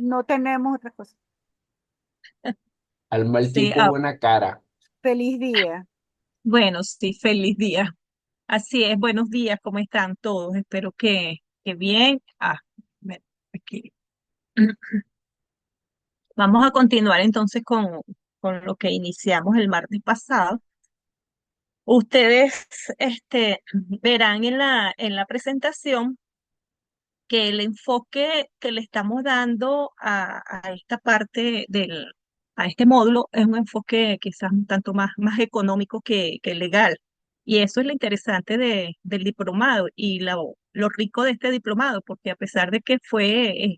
no tenemos otra cosa. Al mal Sí, tiempo, buena cara. Feliz día. bueno, sí, feliz día. Así es, buenos días, ¿cómo están todos? Espero que bien. Aquí. Vamos a continuar entonces con lo que iniciamos el martes pasado. Ustedes verán en la presentación que el enfoque que le estamos dando a esta parte a este módulo es un enfoque quizás un tanto más económico que legal. Y eso es lo interesante del diplomado y lo rico de este diplomado, porque a pesar de que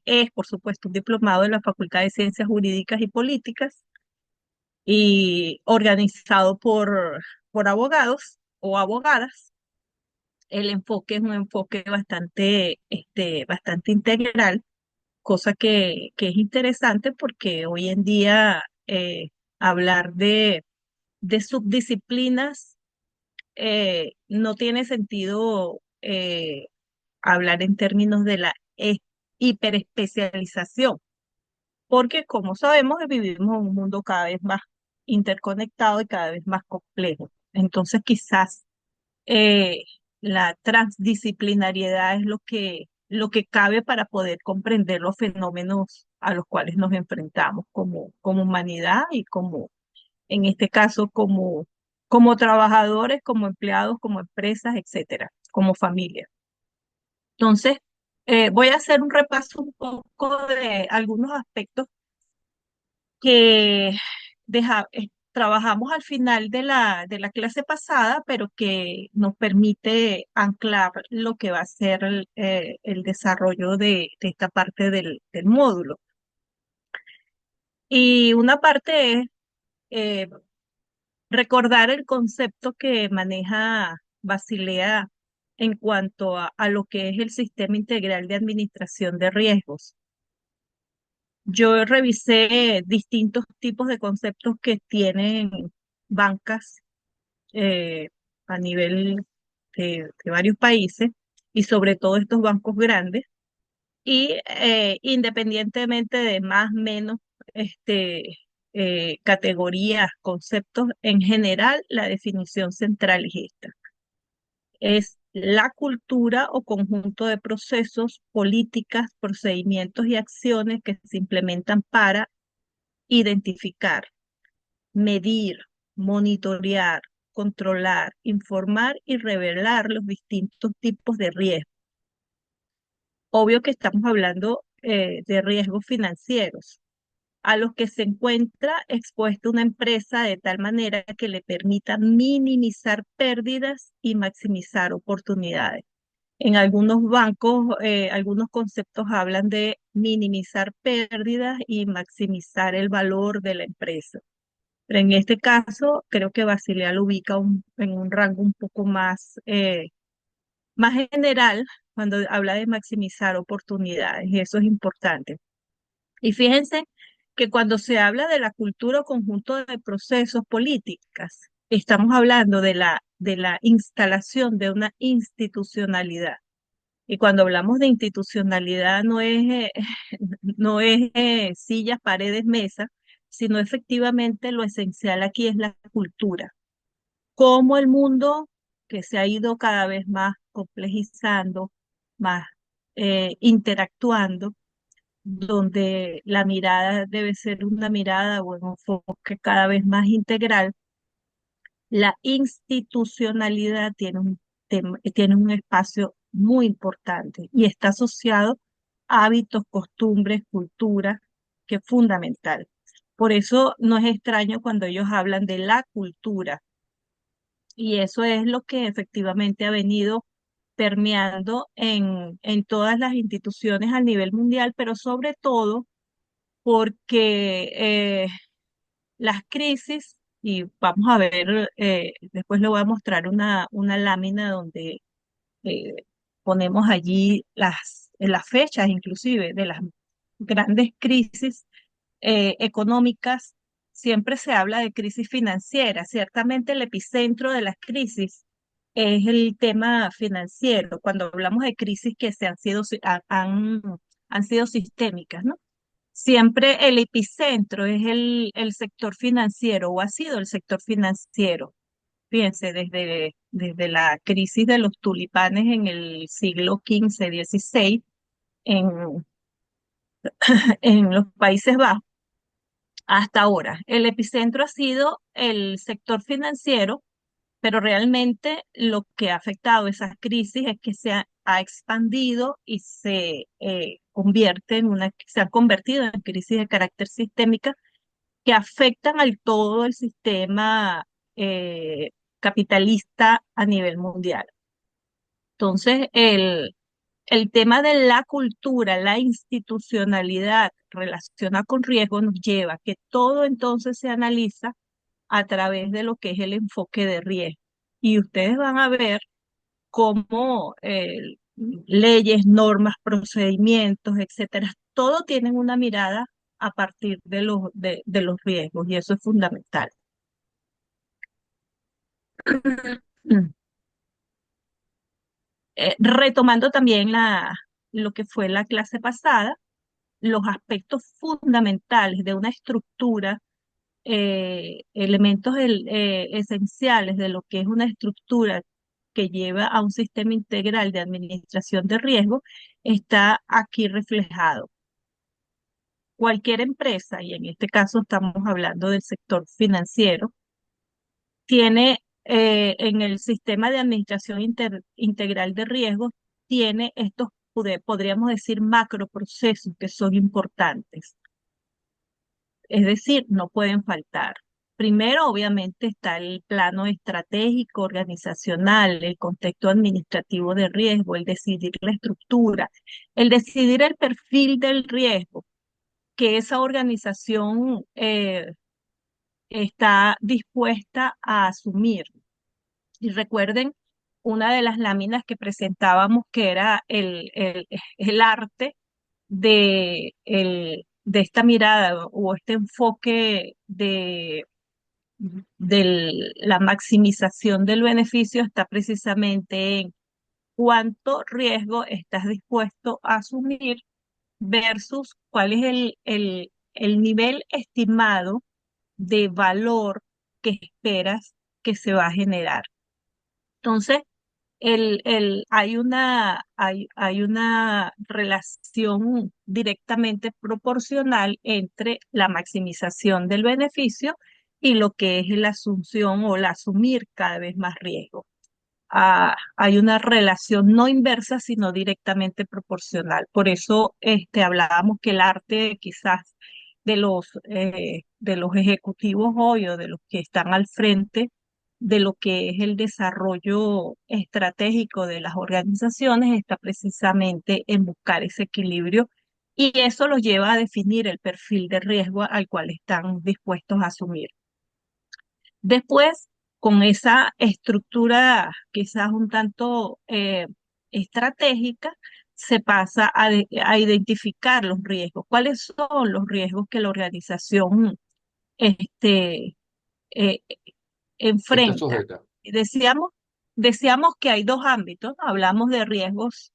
es, por supuesto, un diplomado de la Facultad de Ciencias Jurídicas y Políticas y organizado por abogados o abogadas, el enfoque es un enfoque bastante integral, cosa que es interesante porque hoy en día hablar de subdisciplinas no tiene sentido hablar en términos de la hiperespecialización, porque como sabemos vivimos en un mundo cada vez más interconectado y cada vez más complejo. Entonces quizás eh, la transdisciplinariedad es lo que cabe para poder comprender los fenómenos a los cuales nos enfrentamos como humanidad y en este caso, como trabajadores, como empleados, como empresas, etcétera, como familia. Entonces, voy a hacer un repaso un poco de algunos aspectos que trabajamos al final de la clase pasada, pero que nos permite anclar lo que va a ser el desarrollo de esta parte del módulo. Y una parte es eh, recordar el concepto que maneja Basilea en cuanto a lo que es el sistema integral de administración de riesgos. Yo revisé distintos tipos de conceptos que tienen bancas eh, a nivel de varios países y sobre todo estos bancos grandes y independientemente de más o menos categorías, conceptos, en general la definición central es esta. Es la cultura o conjunto de procesos, políticas, procedimientos y acciones que se implementan para identificar, medir, monitorear, controlar, informar y revelar los distintos tipos de riesgos. Obvio que estamos hablando de riesgos financieros a los que se encuentra expuesta una empresa de tal manera que le permita minimizar pérdidas y maximizar oportunidades. En algunos bancos, algunos conceptos hablan de minimizar pérdidas y maximizar el valor de la empresa. Pero en este caso, creo que Basilea lo ubica en un rango un poco más general cuando habla de maximizar oportunidades, y eso es importante. Y fíjense que cuando se habla de la cultura o conjunto de procesos políticas, estamos hablando de la instalación de una institucionalidad. Y cuando hablamos de institucionalidad no es sillas, paredes, mesas, sino efectivamente lo esencial aquí es la cultura. Cómo el mundo que se ha ido cada vez más complejizando, más interactuando, donde la mirada debe ser una mirada o un enfoque cada vez más integral, la institucionalidad tiene un espacio muy importante y está asociado a hábitos, costumbres, cultura, que es fundamental. Por eso no es extraño cuando ellos hablan de la cultura, y eso es lo que efectivamente ha venido permeando en todas las instituciones a nivel mundial, pero sobre todo porque las crisis, y vamos a ver, después le voy a mostrar una lámina donde eh, ponemos allí las fechas inclusive de las grandes crisis económicas. Siempre se habla de crisis financiera. Ciertamente el epicentro de las crisis es el tema financiero, cuando hablamos de crisis que han sido sistémicas, ¿no? Siempre el epicentro es el sector financiero o ha sido el sector financiero. Fíjense, desde la crisis de los tulipanes en el siglo XV, XVI, en, en los Países Bajos, hasta ahora. El epicentro ha sido el sector financiero, pero realmente lo que ha afectado esa crisis es que ha expandido y se han convertido en crisis de carácter sistémica que afectan al todo el sistema eh, capitalista a nivel mundial. Entonces, el tema de la cultura, la institucionalidad relacionada con riesgo nos lleva a que todo entonces se analiza a través de lo que es el enfoque de riesgo. Y ustedes van a ver cómo leyes, normas, procedimientos, etcétera, todo tienen una mirada a partir de los riesgos y eso es fundamental. Retomando también lo que fue la clase pasada, los aspectos fundamentales de una estructura, elementos esenciales de lo que es una estructura que lleva a un sistema integral de administración de riesgo, está aquí reflejado. Cualquier empresa, y en este caso estamos hablando del sector financiero, tiene en el sistema de administración integral de riesgos, tiene estos, podríamos decir, macroprocesos que son importantes. Es decir, no pueden faltar. Primero, obviamente, está el plano estratégico, organizacional, el contexto administrativo de riesgo, el decidir la estructura, el decidir el perfil del riesgo que esa organización está dispuesta a asumir. Y recuerden una de las láminas que presentábamos que era el arte de esta mirada o este enfoque de la maximización del beneficio está precisamente en cuánto riesgo estás dispuesto a asumir versus cuál es el nivel estimado de valor que esperas que se va a generar. Entonces, hay una relación directamente proporcional entre la maximización del beneficio y lo que es la asunción o la asumir cada vez más riesgo. Hay una relación no inversa, sino directamente proporcional. Por eso hablábamos que el arte quizás de los ejecutivos hoy o de los que están al frente de lo que es el desarrollo estratégico de las organizaciones está precisamente en buscar ese equilibrio y eso los lleva a definir el perfil de riesgo al cual están dispuestos a asumir. Después, con esa estructura quizás un tanto estratégica, se pasa a identificar los riesgos. ¿Cuáles son los riesgos que la organización este, eh, Está enfrenta? sujeta. Decíamos, decíamos que hay dos ámbitos, ¿no? Hablamos de riesgos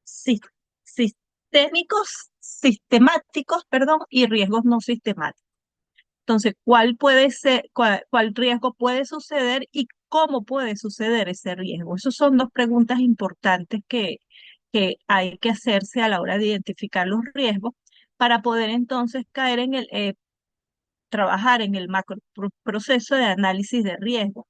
sistémicos, sistemáticos, perdón, y riesgos no sistemáticos. Entonces, ¿cuál puede ser, cuál riesgo puede suceder y cómo puede suceder ese riesgo? Esas son dos preguntas importantes que hay que hacerse a la hora de identificar los riesgos para poder entonces trabajar en el macro proceso de análisis de riesgo.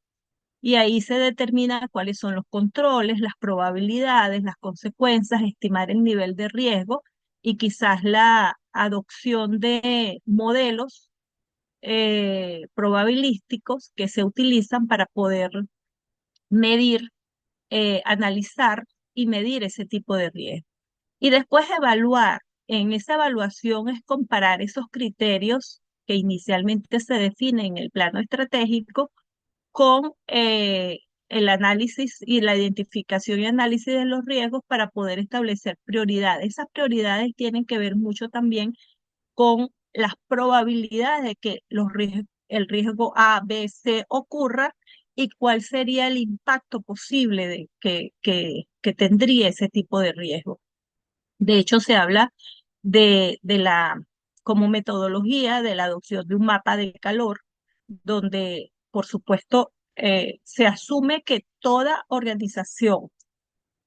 Y ahí se determina cuáles son los controles, las probabilidades, las consecuencias, estimar el nivel de riesgo y quizás la adopción de modelos probabilísticos que se utilizan para poder medir, analizar y medir ese tipo de riesgo. Y después evaluar. En esa evaluación es comparar esos criterios que inicialmente se definen en el plano estratégico con el análisis y la identificación y análisis de los riesgos para poder establecer prioridades. Esas prioridades tienen que ver mucho también con las probabilidades de que el riesgo A, B, C ocurra y cuál sería el impacto posible que tendría ese tipo de riesgo. De hecho, se habla de la, como metodología de la adopción de un mapa de calor, donde, por supuesto, se asume que toda organización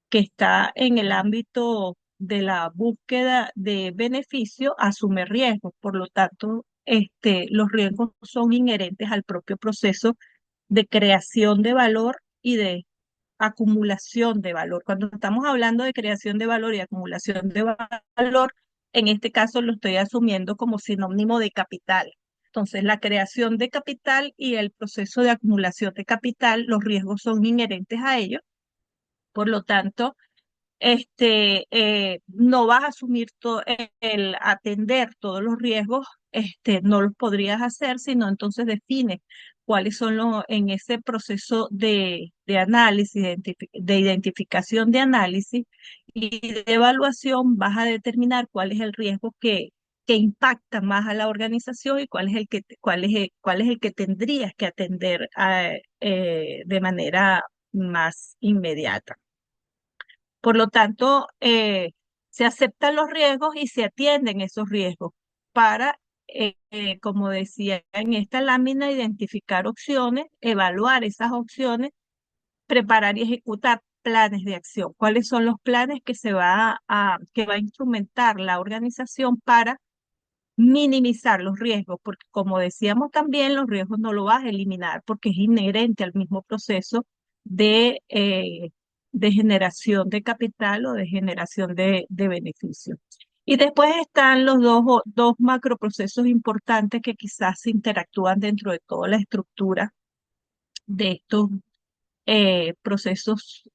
que está en el ámbito de la búsqueda de beneficio asume riesgos. Por lo tanto, los riesgos son inherentes al propio proceso de creación de valor y de acumulación de valor. Cuando estamos hablando de creación de valor y acumulación de valor, en este caso lo estoy asumiendo como sinónimo de capital. Entonces, la creación de capital y el proceso de acumulación de capital, los riesgos son inherentes a ello. Por lo tanto, no vas a asumir el atender todos los riesgos, no los podrías hacer, sino entonces define cuáles son los, en ese proceso de análisis, de identificación de análisis y de evaluación, vas a determinar cuál es el riesgo que impacta más a la organización y cuál es el que, cuál es el que tendrías que atender de manera más inmediata. Por lo tanto, se aceptan los riesgos y se atienden esos riesgos para, como decía en esta lámina, identificar opciones, evaluar esas opciones, preparar y ejecutar planes de acción. ¿Cuáles son los planes que que va a instrumentar la organización para minimizar los riesgos? Porque como decíamos también, los riesgos no lo vas a eliminar porque es inherente al mismo proceso de generación de capital o de generación de beneficios. Y después están los dos macroprocesos importantes que quizás interactúan dentro de toda la estructura de estos procesos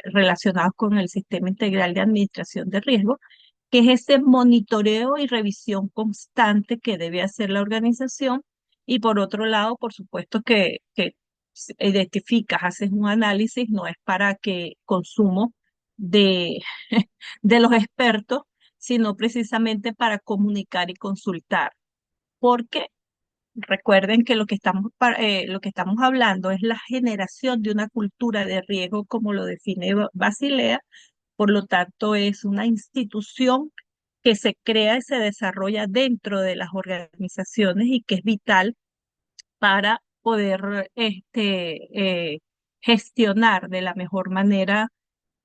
relacionados con el sistema integral de administración de riesgo, que es ese monitoreo y revisión constante que debe hacer la organización. Y por otro lado, por supuesto que identificas, haces un análisis, no es para que consumo de, de los expertos, sino precisamente para comunicar y consultar. Porque recuerden que lo que estamos hablando es la generación de una cultura de riesgo, como lo define Basilea. Por lo tanto, es una institución que se crea y se desarrolla dentro de las organizaciones y que es vital para poder gestionar de la mejor manera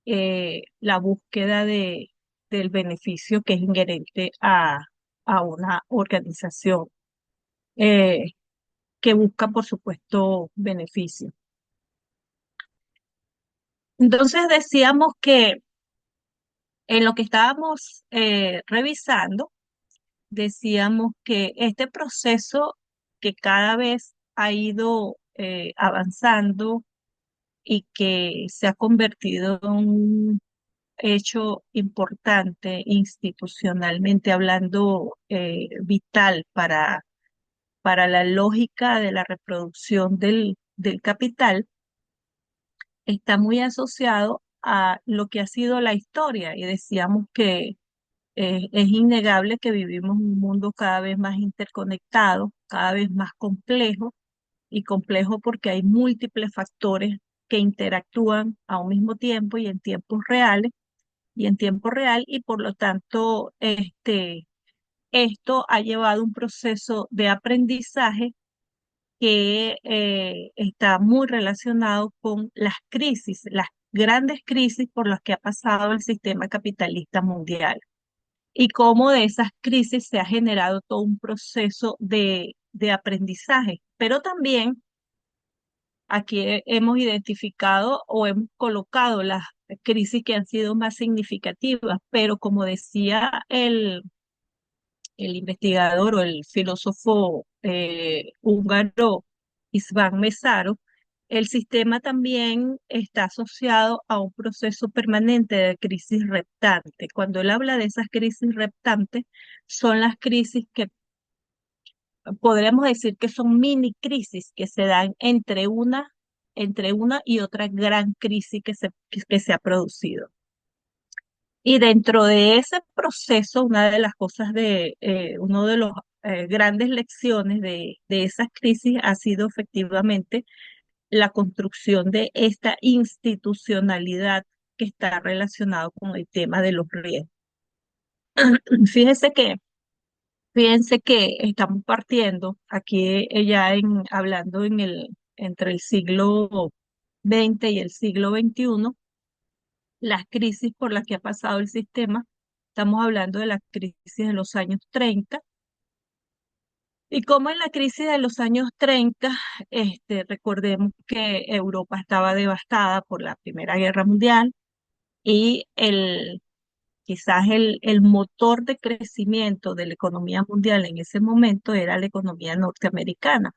la búsqueda del beneficio que es inherente a una organización. Eh, que busca, por supuesto, beneficio. Entonces decíamos que en lo que estábamos revisando, decíamos que este proceso que cada vez ha ido avanzando y que se ha convertido en un hecho importante institucionalmente hablando, vital para la lógica de la reproducción del capital, está muy asociado a lo que ha sido la historia y decíamos que es innegable que vivimos en un mundo cada vez más interconectado, cada vez más complejo y complejo porque hay múltiples factores que interactúan a un mismo tiempo y en tiempos reales y en tiempo real y por lo tanto esto ha llevado un proceso de aprendizaje que está muy relacionado con las crisis, las grandes crisis por las que ha pasado el sistema capitalista mundial y cómo de esas crisis se ha generado todo un proceso de aprendizaje. Pero también aquí hemos identificado o hemos colocado las crisis que han sido más significativas, pero como decía el investigador o el filósofo húngaro István Mesaro, el sistema también está asociado a un proceso permanente de crisis reptante. Cuando él habla de esas crisis reptantes, son las crisis que podríamos decir que son mini crisis que se dan entre una y otra gran crisis que se ha producido. Y dentro de ese proceso, una de las cosas uno de los grandes lecciones de esas crisis ha sido efectivamente la construcción de esta institucionalidad que está relacionado con el tema de los riesgos. Fíjense que, fíjense que estamos partiendo aquí ya hablando entre el siglo XX y el siglo XXI, las crisis por las que ha pasado el sistema. Estamos hablando de la crisis de los años 30 y como en la crisis de los años 30, recordemos que Europa estaba devastada por la Primera Guerra Mundial y quizás el motor de crecimiento de la economía mundial en ese momento era la economía norteamericana.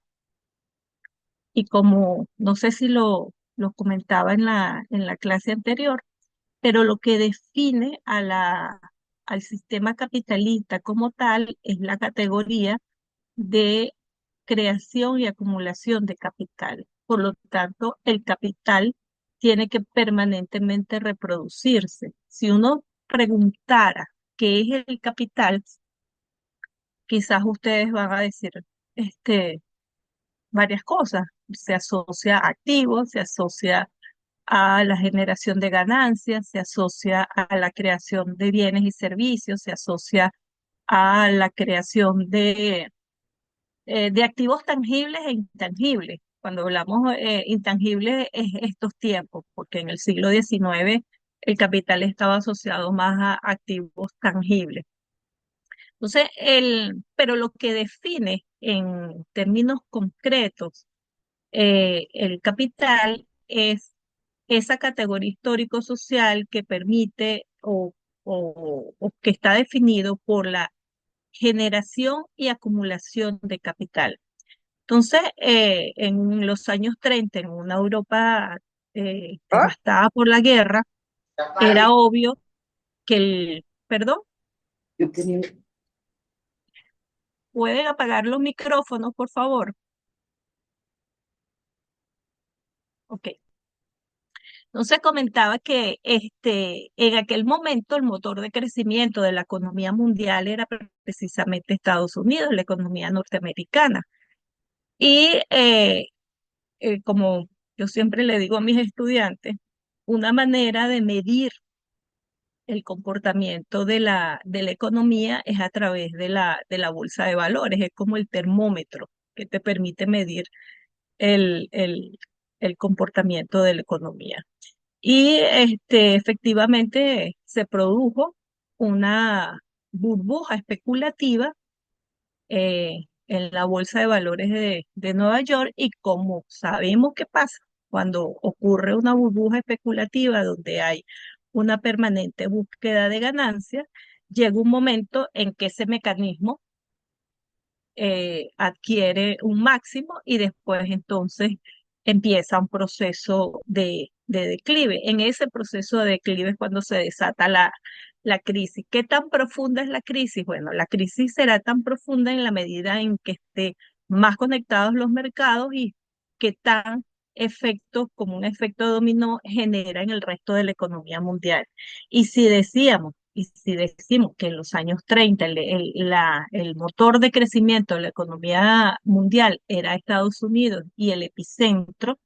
Y como no sé si lo comentaba en la clase anterior, pero lo que define al sistema capitalista como tal es la categoría de creación y acumulación de capital. Por lo tanto, el capital tiene que permanentemente reproducirse. Si uno preguntara qué es el capital, quizás ustedes van a decir varias cosas. Se asocia a activos, se asocia a la generación de ganancias, se asocia a la creación de bienes y servicios, se asocia a la creación de activos tangibles e intangibles. Cuando hablamos intangibles es estos tiempos, porque en el siglo XIX el capital estaba asociado más a activos tangibles. Entonces, pero lo que define en términos concretos el capital es esa categoría histórico-social que permite o que está definido por la generación y acumulación de capital. Entonces, en los años 30, en una Europa devastada por la guerra, era obvio que perdón, ¿pueden apagar los micrófonos, por favor? Ok. Entonces comentaba que en aquel momento el motor de crecimiento de la economía mundial era precisamente Estados Unidos, la economía norteamericana. Y como yo siempre le digo a mis estudiantes, una manera de medir el comportamiento de la economía es a través de la bolsa de valores, es como el termómetro que te permite medir el, el, el comportamiento de la economía. Y efectivamente se produjo una burbuja especulativa en la bolsa de valores de Nueva York y como sabemos qué pasa cuando ocurre una burbuja especulativa donde hay una permanente búsqueda de ganancias, llega un momento en que ese mecanismo adquiere un máximo y después entonces empieza un proceso de declive. En ese proceso de declive es cuando se desata la crisis. ¿Qué tan profunda es la crisis? Bueno, la crisis será tan profunda en la medida en que esté más conectados los mercados y qué tan efecto, como un efecto dominó, genera en el resto de la economía mundial. Y si decimos que en los años 30 el motor de crecimiento de la economía mundial era Estados Unidos y el epicentro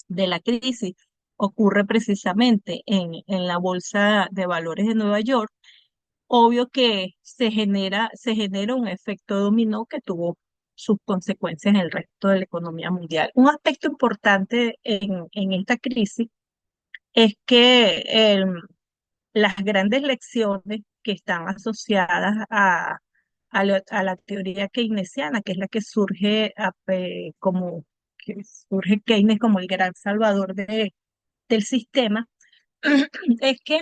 de la crisis ocurre precisamente en la Bolsa de Valores de Nueva York, obvio que se genera un efecto dominó que tuvo sus consecuencias en el resto de la economía mundial. Un aspecto importante en esta crisis es que las grandes lecciones que están asociadas a la teoría keynesiana, que es la que surge como que surge Keynes como el gran salvador del sistema, es que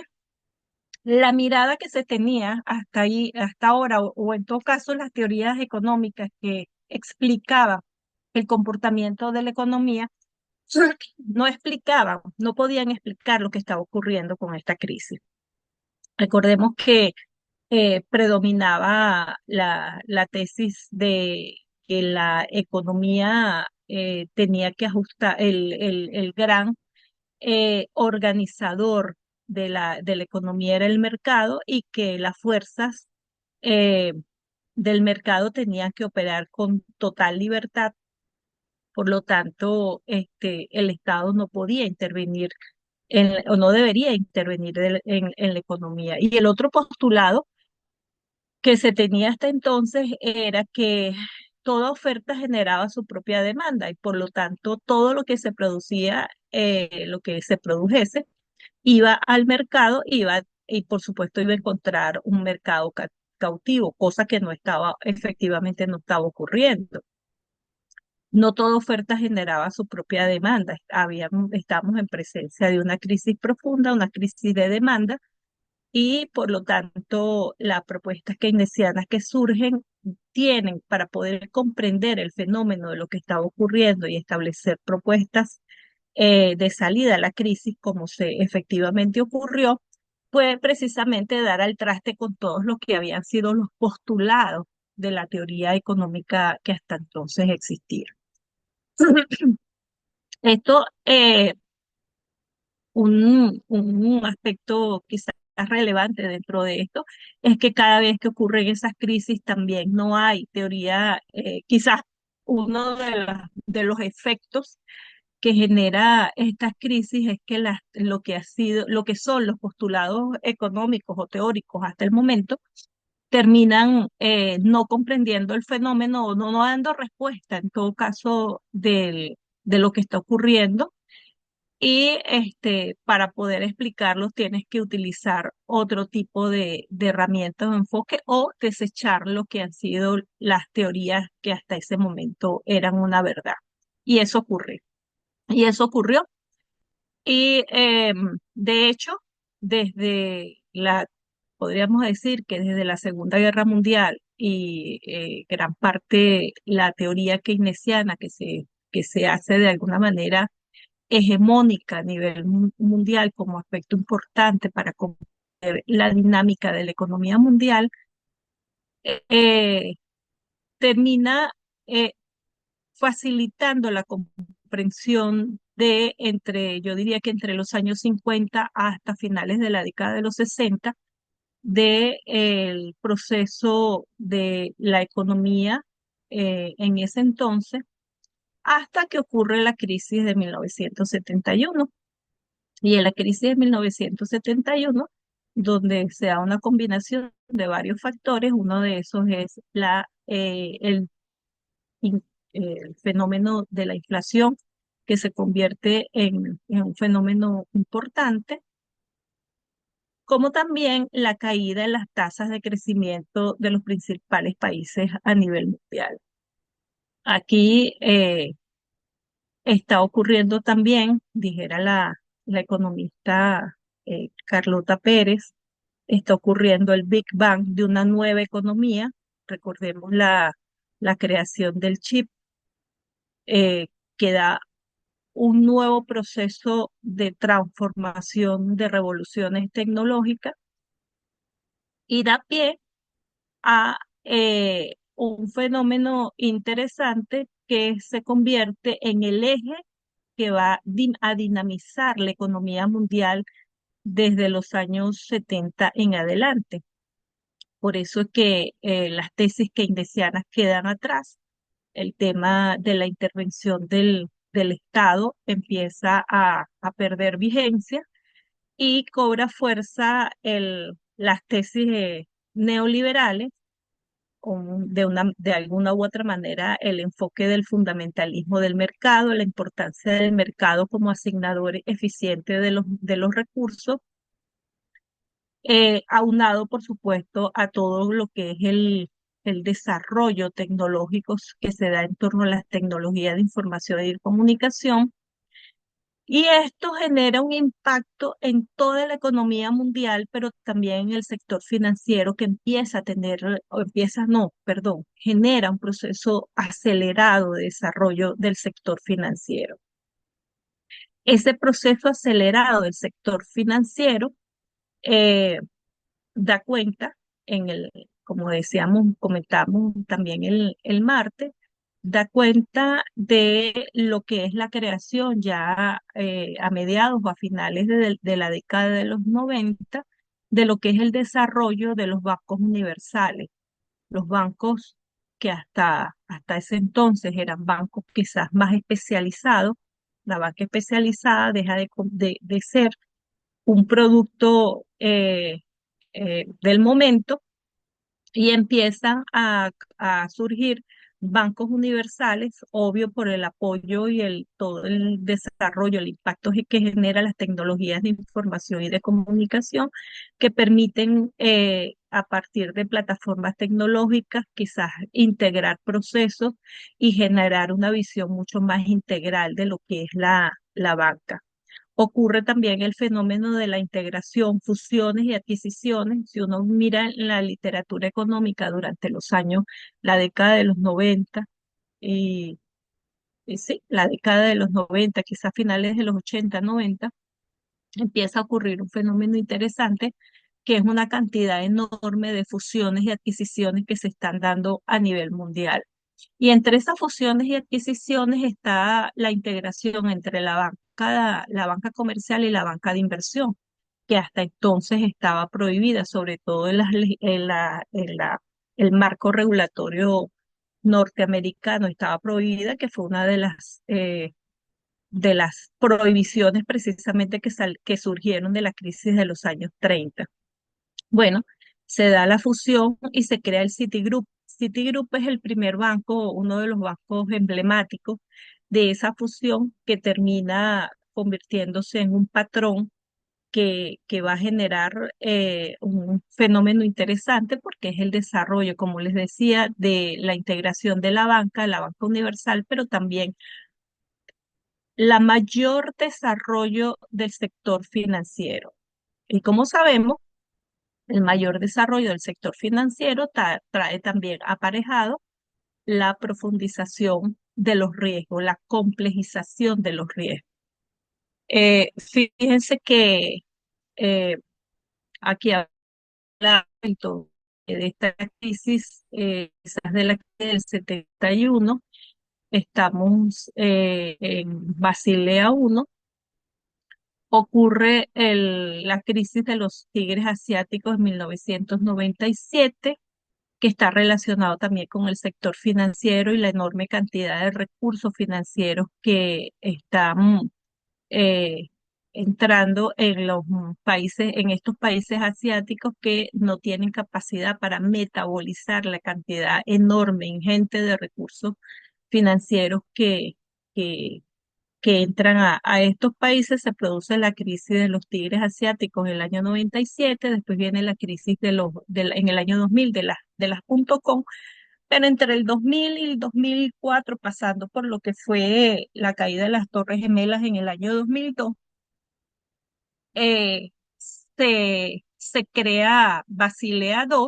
la mirada que se tenía hasta ahí, hasta ahora, o en todo caso las teorías económicas que explicaban el comportamiento de la economía, no explicaban, no podían explicar lo que estaba ocurriendo con esta crisis. Recordemos que predominaba la tesis de que la economía tenía que ajustar, el gran organizador de la economía era el mercado y que las fuerzas eh, del mercado tenían que operar con total libertad. Por lo tanto, el Estado no podía intervenir o no debería intervenir en la economía. Y el otro postulado que se tenía hasta entonces era que toda oferta generaba su propia demanda y por lo tanto todo lo que se producía, lo que se produjese, iba al mercado, iba y por supuesto iba a encontrar un mercado cautivo, cosa que no estaba, efectivamente no estaba ocurriendo. No toda oferta generaba su propia demanda. Estamos en presencia de una crisis profunda, una crisis de demanda y por lo tanto las propuestas keynesianas que surgen tienen para poder comprender el fenómeno de lo que estaba ocurriendo y establecer propuestas de salida a la crisis como se efectivamente ocurrió, fue precisamente dar al traste con todos los que habían sido los postulados de la teoría económica que hasta entonces existía. Esto, un aspecto quizás relevante dentro de esto es que cada vez que ocurren esas crisis también no hay teoría, quizás uno de los efectos que genera estas crisis es que lo que ha sido, lo que son los postulados económicos o teóricos hasta el momento terminan no comprendiendo el fenómeno o no dando respuesta en todo caso de lo que está ocurriendo y para poder explicarlos tienes que utilizar otro tipo de herramientas o enfoque o desechar lo que han sido las teorías que hasta ese momento eran una verdad. Y eso ocurre. Y eso ocurrió. Y de hecho, desde podríamos decir que desde la Segunda Guerra Mundial y gran parte la teoría keynesiana que se hace de alguna manera hegemónica a nivel mundial como aspecto importante para comprender la dinámica de la economía mundial, eh, termina eh, facilitando la comprensión yo diría que entre los años 50 hasta finales de la década de los 60, de el proceso de la economía en ese entonces, hasta que ocurre la crisis de 1971. Y en la crisis de 1971, donde se da una combinación de varios factores, uno de esos es in- el fenómeno de la inflación, que se convierte en un fenómeno importante, como también la caída en las tasas de crecimiento de los principales países a nivel mundial. Aquí está ocurriendo también, dijera la economista Carlota Pérez, está ocurriendo el Big Bang de una nueva economía. Recordemos la creación del chip, que da un nuevo proceso de transformación de revoluciones tecnológicas y da pie a un fenómeno interesante que se convierte en el eje que va a dinamizar la economía mundial desde los años 70 en adelante. Por eso es que las tesis keynesianas quedan atrás. El tema de la intervención del Estado empieza a perder vigencia y cobra fuerza las tesis neoliberales, de alguna u otra manera el enfoque del fundamentalismo del mercado, la importancia del mercado como asignador eficiente de los recursos, aunado, por supuesto, a todo lo que es el desarrollo tecnológico que se da en torno a las tecnologías de información y de comunicación. Y esto genera un impacto en toda la economía mundial, pero también en el sector financiero que empieza a tener, o empieza, no, perdón, genera un proceso acelerado de desarrollo del sector financiero. Ese proceso acelerado del sector financiero eh, da cuenta como decíamos, comentamos también el martes, da cuenta de lo que es la creación ya a mediados o a finales de la década de los 90, de lo que es el desarrollo de los bancos universales. Los bancos que hasta ese entonces eran bancos quizás más especializados, la banca especializada deja de ser un producto del momento y empiezan a surgir bancos universales, obvio por el apoyo y todo el desarrollo, el impacto que genera las tecnologías de información y de comunicación, que permiten a partir de plataformas tecnológicas quizás integrar procesos y generar una visión mucho más integral de lo que es la banca. Ocurre también el fenómeno de la integración, fusiones y adquisiciones. Si uno mira en la literatura económica durante los años, la década de los 90 y, y sí, la década de los 90, quizás finales de los 80, 90, empieza a ocurrir un fenómeno interesante que es una cantidad enorme de fusiones y adquisiciones que se están dando a nivel mundial. Y entre esas fusiones y adquisiciones está la integración entre la banca comercial y la banca de inversión, que hasta entonces estaba prohibida, sobre todo el marco regulatorio norteamericano estaba prohibida, que fue una de las prohibiciones precisamente que surgieron de la crisis de los años 30. Bueno, se da la fusión y se crea el Citigroup. Citigroup es el primer banco, uno de los bancos emblemáticos de esa fusión que termina convirtiéndose en un patrón que va a generar un fenómeno interesante porque es el desarrollo, como les decía, de la integración de la banca universal, pero también la mayor desarrollo del sector financiero. Y como sabemos, el mayor desarrollo del sector financiero trae también aparejado la profundización de los riesgos, la complejización de los riesgos. Fíjense que eh, aquí habla de esta crisis, quizás de la crisis del 71, estamos en Basilea I, ocurre la crisis de los tigres asiáticos en 1997, que está relacionado también con el sector financiero y la enorme cantidad de recursos financieros que están eh, entrando en los países, en estos países asiáticos que no tienen capacidad para metabolizar la cantidad enorme, ingente de recursos financieros que, que entran a estos países. Se produce la crisis de los tigres asiáticos en el año 97, después viene la crisis en el año 2000 de las .com, pero entre el 2000 y el 2004, pasando por lo que fue la caída de las Torres Gemelas en el año 2002, eh, se crea Basilea II,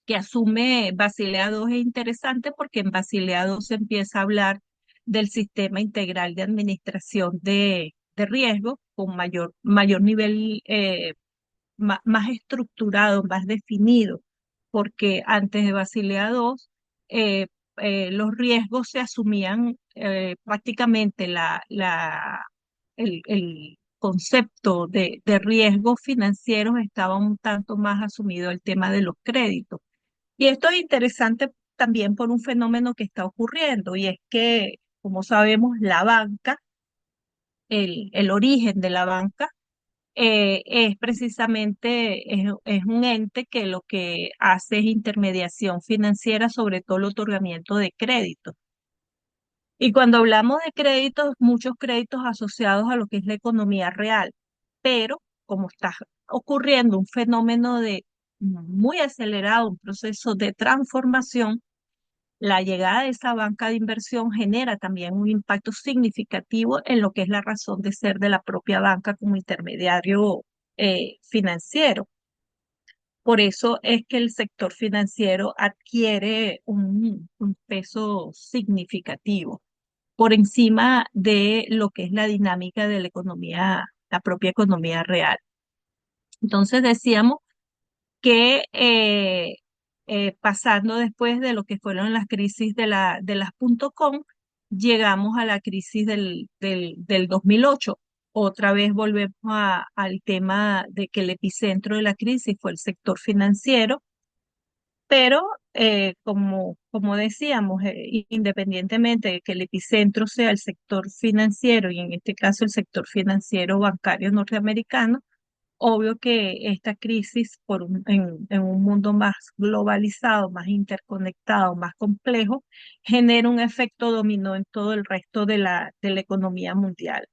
que asume Basilea II. Es interesante porque en Basilea II se empieza a hablar del sistema integral de administración de riesgo con mayor nivel, más estructurado, más definido, porque antes de Basilea II eh, los riesgos se asumían prácticamente el concepto de riesgos financieros estaba un tanto más asumido el tema de los créditos. Y esto es interesante también por un fenómeno que está ocurriendo, y es que, como sabemos, la banca, el origen de la banca, es precisamente, es un ente que lo que hace es intermediación financiera, sobre todo el otorgamiento de créditos. Y cuando hablamos de créditos, muchos créditos asociados a lo que es la economía real, pero como está ocurriendo un fenómeno de muy acelerado, un proceso de transformación, la llegada de esa banca de inversión genera también un impacto significativo en lo que es la razón de ser de la propia banca como intermediario financiero. Por eso es que el sector financiero adquiere un peso significativo por encima de lo que es la dinámica de la economía, la propia economía real. Entonces decíamos que pasando después de lo que fueron las crisis de las .com, llegamos a la crisis del 2008. Otra vez volvemos al tema de que el epicentro de la crisis fue el sector financiero, pero como decíamos, independientemente de que el epicentro sea el sector financiero y en este caso el sector financiero bancario norteamericano, obvio que esta crisis en un mundo más globalizado, más interconectado, más complejo, genera un efecto dominó en todo el resto de la economía mundial.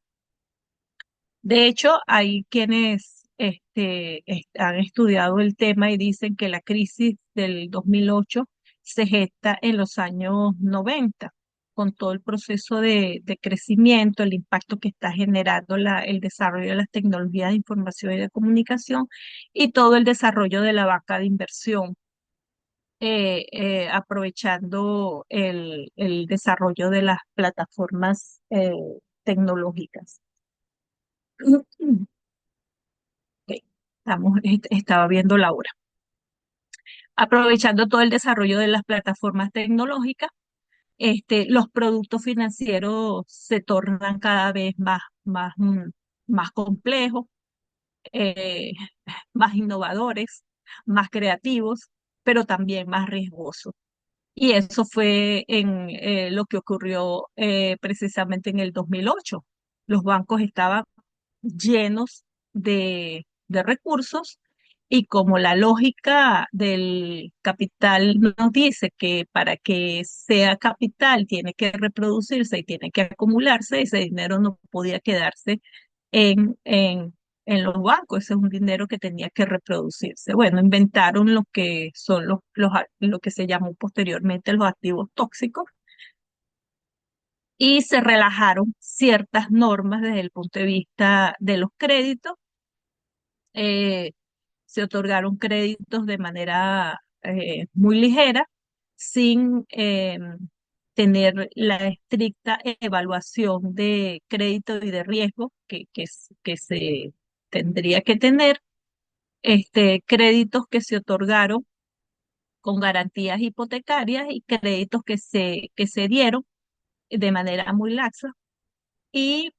De hecho, hay quienes han estudiado el tema y dicen que la crisis del 2008 se gesta en los años 90, con todo el proceso de crecimiento, el impacto que está generando el desarrollo de las tecnologías de información y de comunicación y todo el desarrollo de la banca de inversión, aprovechando el desarrollo de las plataformas tecnológicas. Ok, estaba viendo la hora. Aprovechando todo el desarrollo de las plataformas tecnológicas, los productos financieros se tornan cada vez más complejos, eh, más innovadores, más creativos, pero también más riesgosos. Y eso fue lo que ocurrió precisamente en el 2008. Los bancos estaban llenos de recursos y como la lógica del capital nos dice que para que sea capital tiene que reproducirse y tiene que acumularse, ese dinero no podía quedarse en, en, en los bancos, ese es un dinero que tenía que reproducirse. Bueno, inventaron lo que son lo que se llamó posteriormente los activos tóxicos y se relajaron ciertas normas desde el punto de vista de los créditos. eh, Se otorgaron créditos de manera muy ligera, sin tener la estricta evaluación de crédito y de riesgo que se tendría que tener. Créditos que se otorgaron con garantías hipotecarias y créditos que se dieron de manera muy laxa y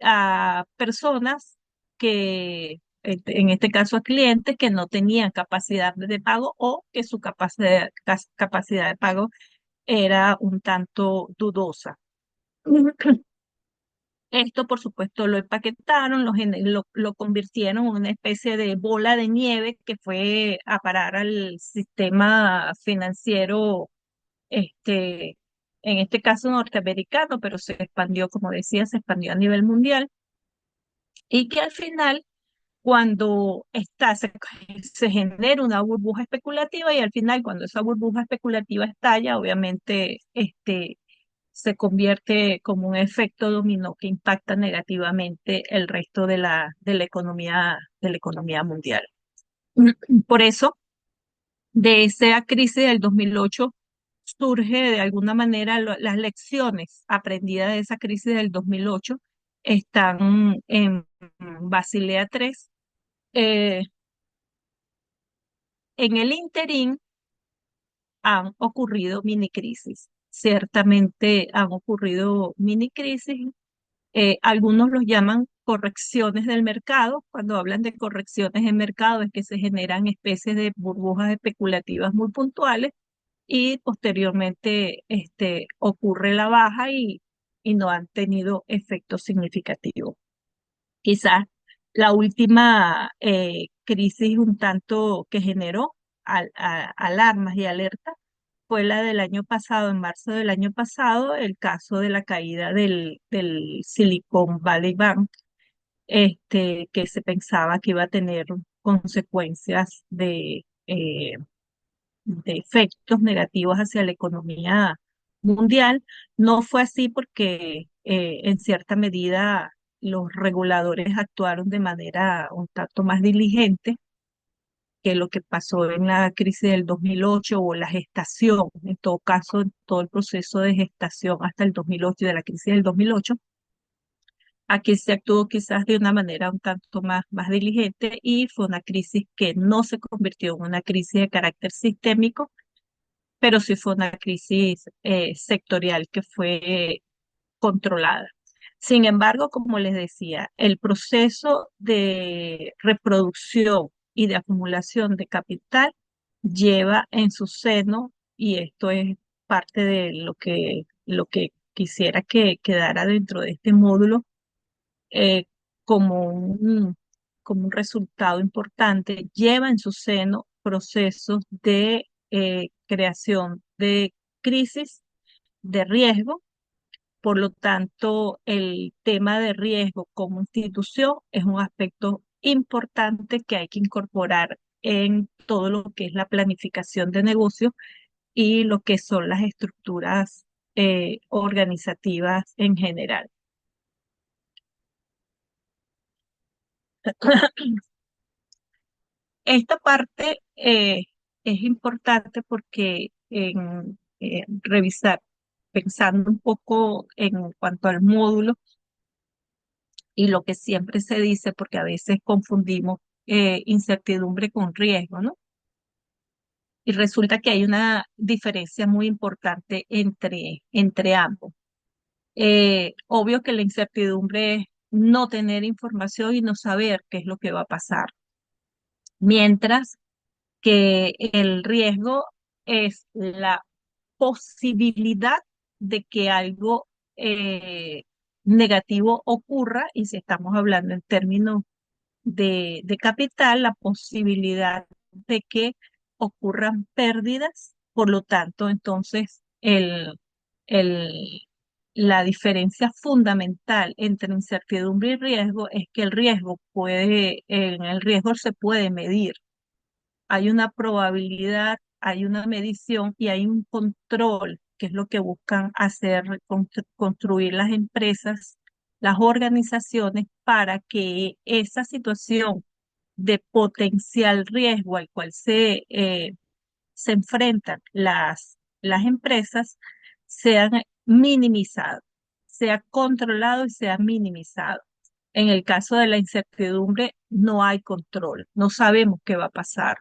a personas que, en este caso a clientes que no tenían capacidad de pago o que su capacidad de pago era un tanto dudosa. Esto, por supuesto, lo empaquetaron, lo convirtieron en una especie de bola de nieve que fue a parar al sistema financiero, este, en este caso norteamericano, pero se expandió, como decía, se expandió a nivel mundial y que al final cuando se genera una burbuja especulativa y al final cuando esa burbuja especulativa estalla, obviamente se convierte como un efecto dominó que impacta negativamente el resto de la economía mundial. Por eso, de esa crisis del 2008 surge de alguna manera las lecciones aprendidas de esa crisis del 2008 están en Basilea III. Eh, en el interín han ocurrido mini crisis. Ciertamente han ocurrido mini crisis. Algunos los llaman correcciones del mercado. Cuando hablan de correcciones de mercado es que se generan especies de burbujas especulativas muy puntuales y posteriormente ocurre la baja y no han tenido efectos significativos. Quizás la última crisis un tanto que generó alarmas y alertas fue la del año pasado, en marzo del año pasado, el caso de la caída del Silicon Valley Bank, que se pensaba que iba a tener consecuencias de efectos negativos hacia la economía mundial. No fue así porque en cierta medida los reguladores actuaron de manera un tanto más diligente que lo que pasó en la crisis del 2008 o la gestación, en todo caso, en todo el proceso de gestación hasta el 2008 y de la crisis del 2008. Aquí se actuó quizás de una manera un tanto más diligente y fue una crisis que no se convirtió en una crisis de carácter sistémico, pero sí fue una crisis sectorial que fue controlada. Sin embargo, como les decía, el proceso de reproducción y de acumulación de capital lleva en su seno, y esto es parte de lo que quisiera que quedara dentro de este módulo, eh, como como un resultado importante, lleva en su seno procesos de creación de crisis de riesgo. Por lo tanto, el tema de riesgo como institución es un aspecto importante que hay que incorporar en todo lo que es la planificación de negocios y lo que son las estructuras organizativas en general. Esta parte es importante porque en revisar, pensando un poco en cuanto al módulo y lo que siempre se dice, porque a veces confundimos incertidumbre con riesgo, ¿no? Y resulta que hay una diferencia muy importante entre ambos. Obvio que la incertidumbre es no tener información y no saber qué es lo que va a pasar, mientras que el riesgo es la posibilidad de que algo negativo ocurra, y si estamos hablando en términos de capital, la posibilidad de que ocurran pérdidas. Por lo tanto, entonces, el, la diferencia fundamental entre incertidumbre y riesgo es que en el riesgo se puede medir. Hay una probabilidad, hay una medición y hay un control, que es lo que buscan hacer, construir las empresas, las organizaciones, para que esa situación de potencial riesgo al cual se enfrentan las empresas sean minimizados, sea controlado y sea minimizado. En el caso de la incertidumbre, no hay control, no sabemos qué va a pasar.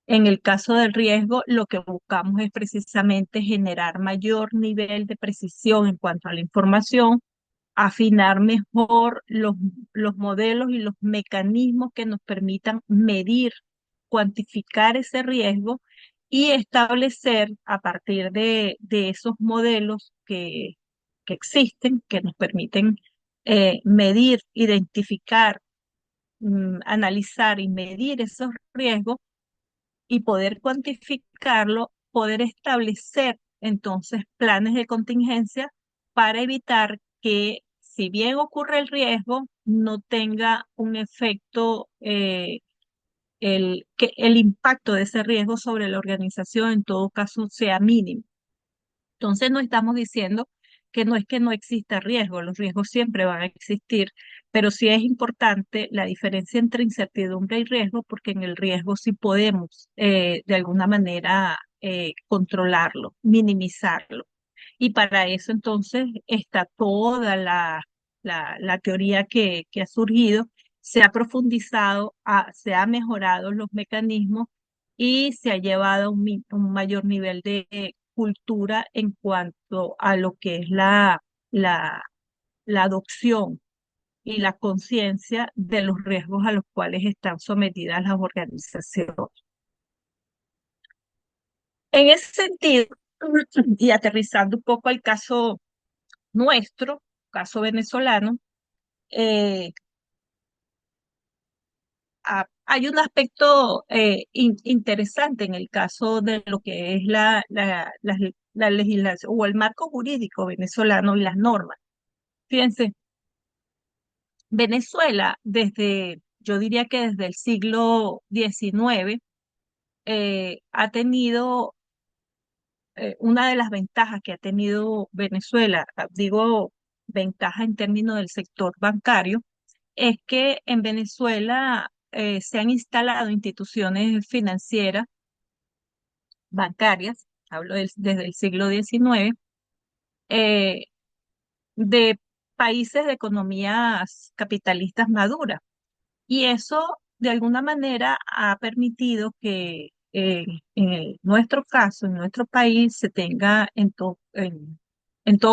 En el caso del riesgo, lo que buscamos es precisamente generar mayor nivel de precisión en cuanto a la información, afinar mejor los modelos y los mecanismos que nos permitan medir, cuantificar ese riesgo y establecer a partir de esos modelos que existen, que nos permiten medir, identificar, analizar y medir esos riesgos y poder cuantificarlo, poder establecer entonces planes de contingencia para evitar que, si bien ocurre el riesgo, no tenga un efecto, que el impacto de ese riesgo sobre la organización en todo caso sea mínimo. Entonces no estamos diciendo que no es que no exista riesgo, los riesgos siempre van a existir, pero sí es importante la diferencia entre incertidumbre y riesgo, porque en el riesgo sí podemos de alguna manera controlarlo, minimizarlo. Y para eso entonces está toda la teoría que ha surgido, se ha profundizado, se ha mejorado los mecanismos y se ha llevado a un mayor nivel de cultura en cuanto a lo que es la, la adopción y la conciencia de los riesgos a los cuales están sometidas las organizaciones. En ese sentido, y aterrizando un poco al caso nuestro, caso venezolano, eh, hay un aspecto interesante en el caso de lo que es la legislación o el marco jurídico venezolano y las normas. Fíjense, Venezuela yo diría que desde el siglo XIX, ha tenido una de las ventajas que ha tenido Venezuela, digo ventaja en términos del sector bancario, es que en Venezuela se han instalado instituciones financieras, bancarias, hablo desde el siglo XIX, eh, de países de economías capitalistas maduras. Y eso, de alguna manera, ha permitido que nuestro caso, en nuestro país, se tenga en todo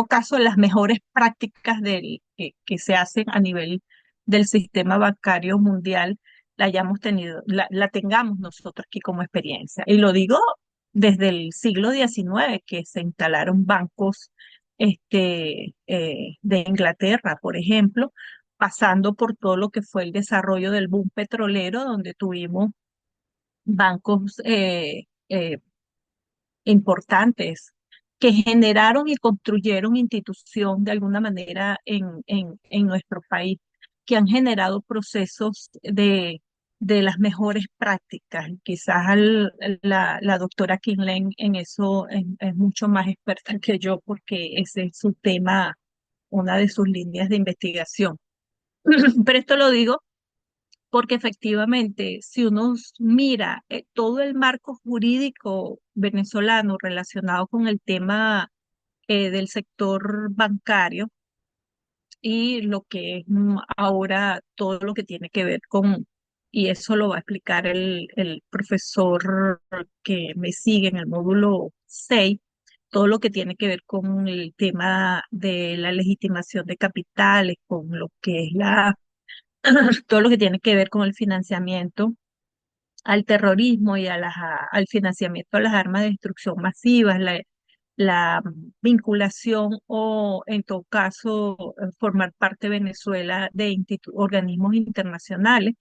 caso las mejores prácticas que se hacen a nivel del sistema bancario mundial, la hayamos tenido, la tengamos nosotros aquí como experiencia. Y lo digo desde el siglo XIX, que se instalaron bancos de Inglaterra, por ejemplo, pasando por todo lo que fue el desarrollo del boom petrolero, donde tuvimos bancos importantes que generaron y construyeron institución de alguna manera en nuestro país, que han generado procesos de las mejores prácticas. Quizás la doctora Kinlain en eso es mucho más experta que yo porque ese es su tema, una de sus líneas de investigación. Pero esto lo digo porque efectivamente, si uno mira todo el marco jurídico venezolano relacionado con el tema del sector bancario y lo que es ahora todo lo que tiene que ver con, y eso lo va a explicar el profesor que me sigue en el módulo 6, todo lo que tiene que ver con el tema de la legitimación de capitales, con lo que es todo lo que tiene que ver con el financiamiento al terrorismo y al financiamiento a las armas de destrucción masivas, la vinculación o, en todo caso, formar parte de Venezuela de organismos internacionales,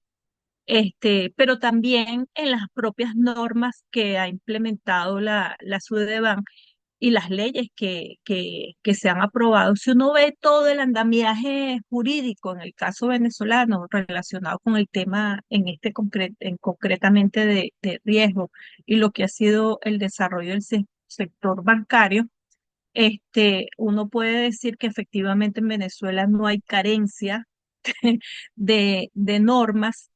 pero también en las propias normas que ha implementado la SUDEBAN y las leyes que se han aprobado. Si uno ve todo el andamiaje jurídico en el caso venezolano relacionado con el tema concretamente de riesgo y lo que ha sido el desarrollo del sector bancario, uno puede decir que efectivamente en Venezuela no hay carencia de normas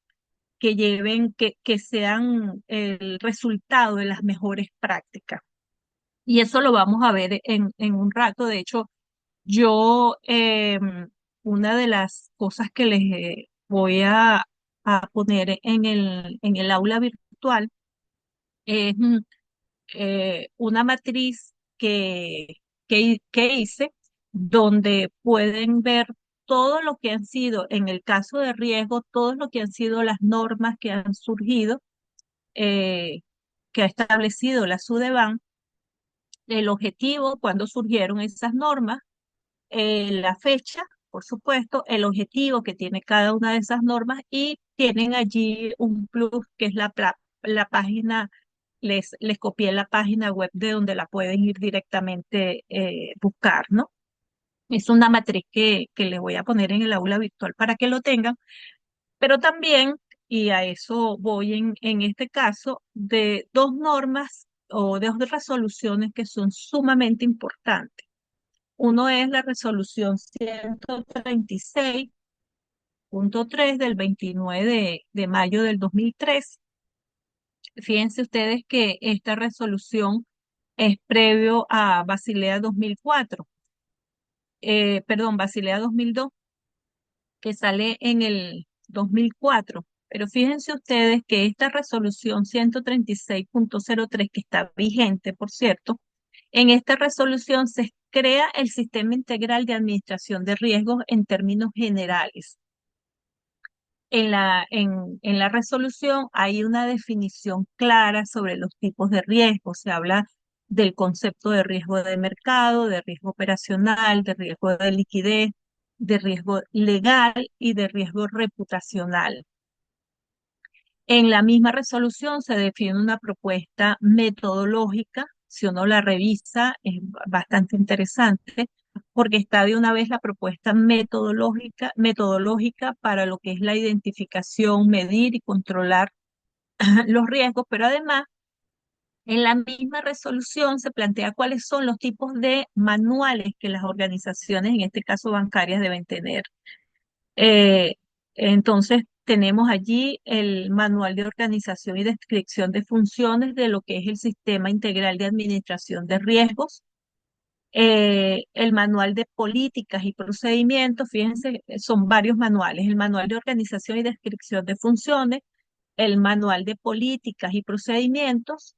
que sean el resultado de las mejores prácticas. Y eso lo vamos a ver en un rato. De hecho, yo, una de las cosas que les voy a poner en el aula virtual es una matriz que hice donde pueden ver todo lo que han sido, en el caso de riesgo, todo lo que han sido las normas que han surgido, eh, que ha establecido la SUDEBAN, el objetivo, cuando surgieron esas normas, la fecha, por supuesto, el objetivo que tiene cada una de esas normas y tienen allí un plus que es la página, les copié la página web de donde la pueden ir directamente buscar, ¿no? Es una matriz que les voy a poner en el aula virtual para que lo tengan, pero también, y a eso voy en este caso, de dos normas o de dos resoluciones que son sumamente importantes. Uno es la resolución 136.3 del 29 de mayo del 2003. Fíjense ustedes que esta resolución es previo a Basilea 2004, perdón, Basilea 2002, que sale en el 2004. Pero fíjense ustedes que esta resolución 136.03, que está vigente, por cierto, en esta resolución se crea el Sistema Integral de Administración de Riesgos en términos generales. En la resolución hay una definición clara sobre los tipos de riesgo. Se habla del concepto de riesgo de mercado, de riesgo operacional, de riesgo de liquidez, de riesgo legal y de riesgo reputacional. En la misma resolución se define una propuesta metodológica. Si uno la revisa, es bastante interesante porque está de una vez la propuesta metodológica para lo que es la identificación, medir y controlar los riesgos, pero además en la misma resolución se plantea cuáles son los tipos de manuales que las organizaciones, en este caso bancarias, deben tener. Eh, entonces, tenemos allí el manual de organización y descripción de funciones de lo que es el Sistema Integral de Administración de Riesgos, el manual de políticas y procedimientos. Fíjense, son varios manuales: el manual de organización y descripción de funciones, el manual de políticas y procedimientos,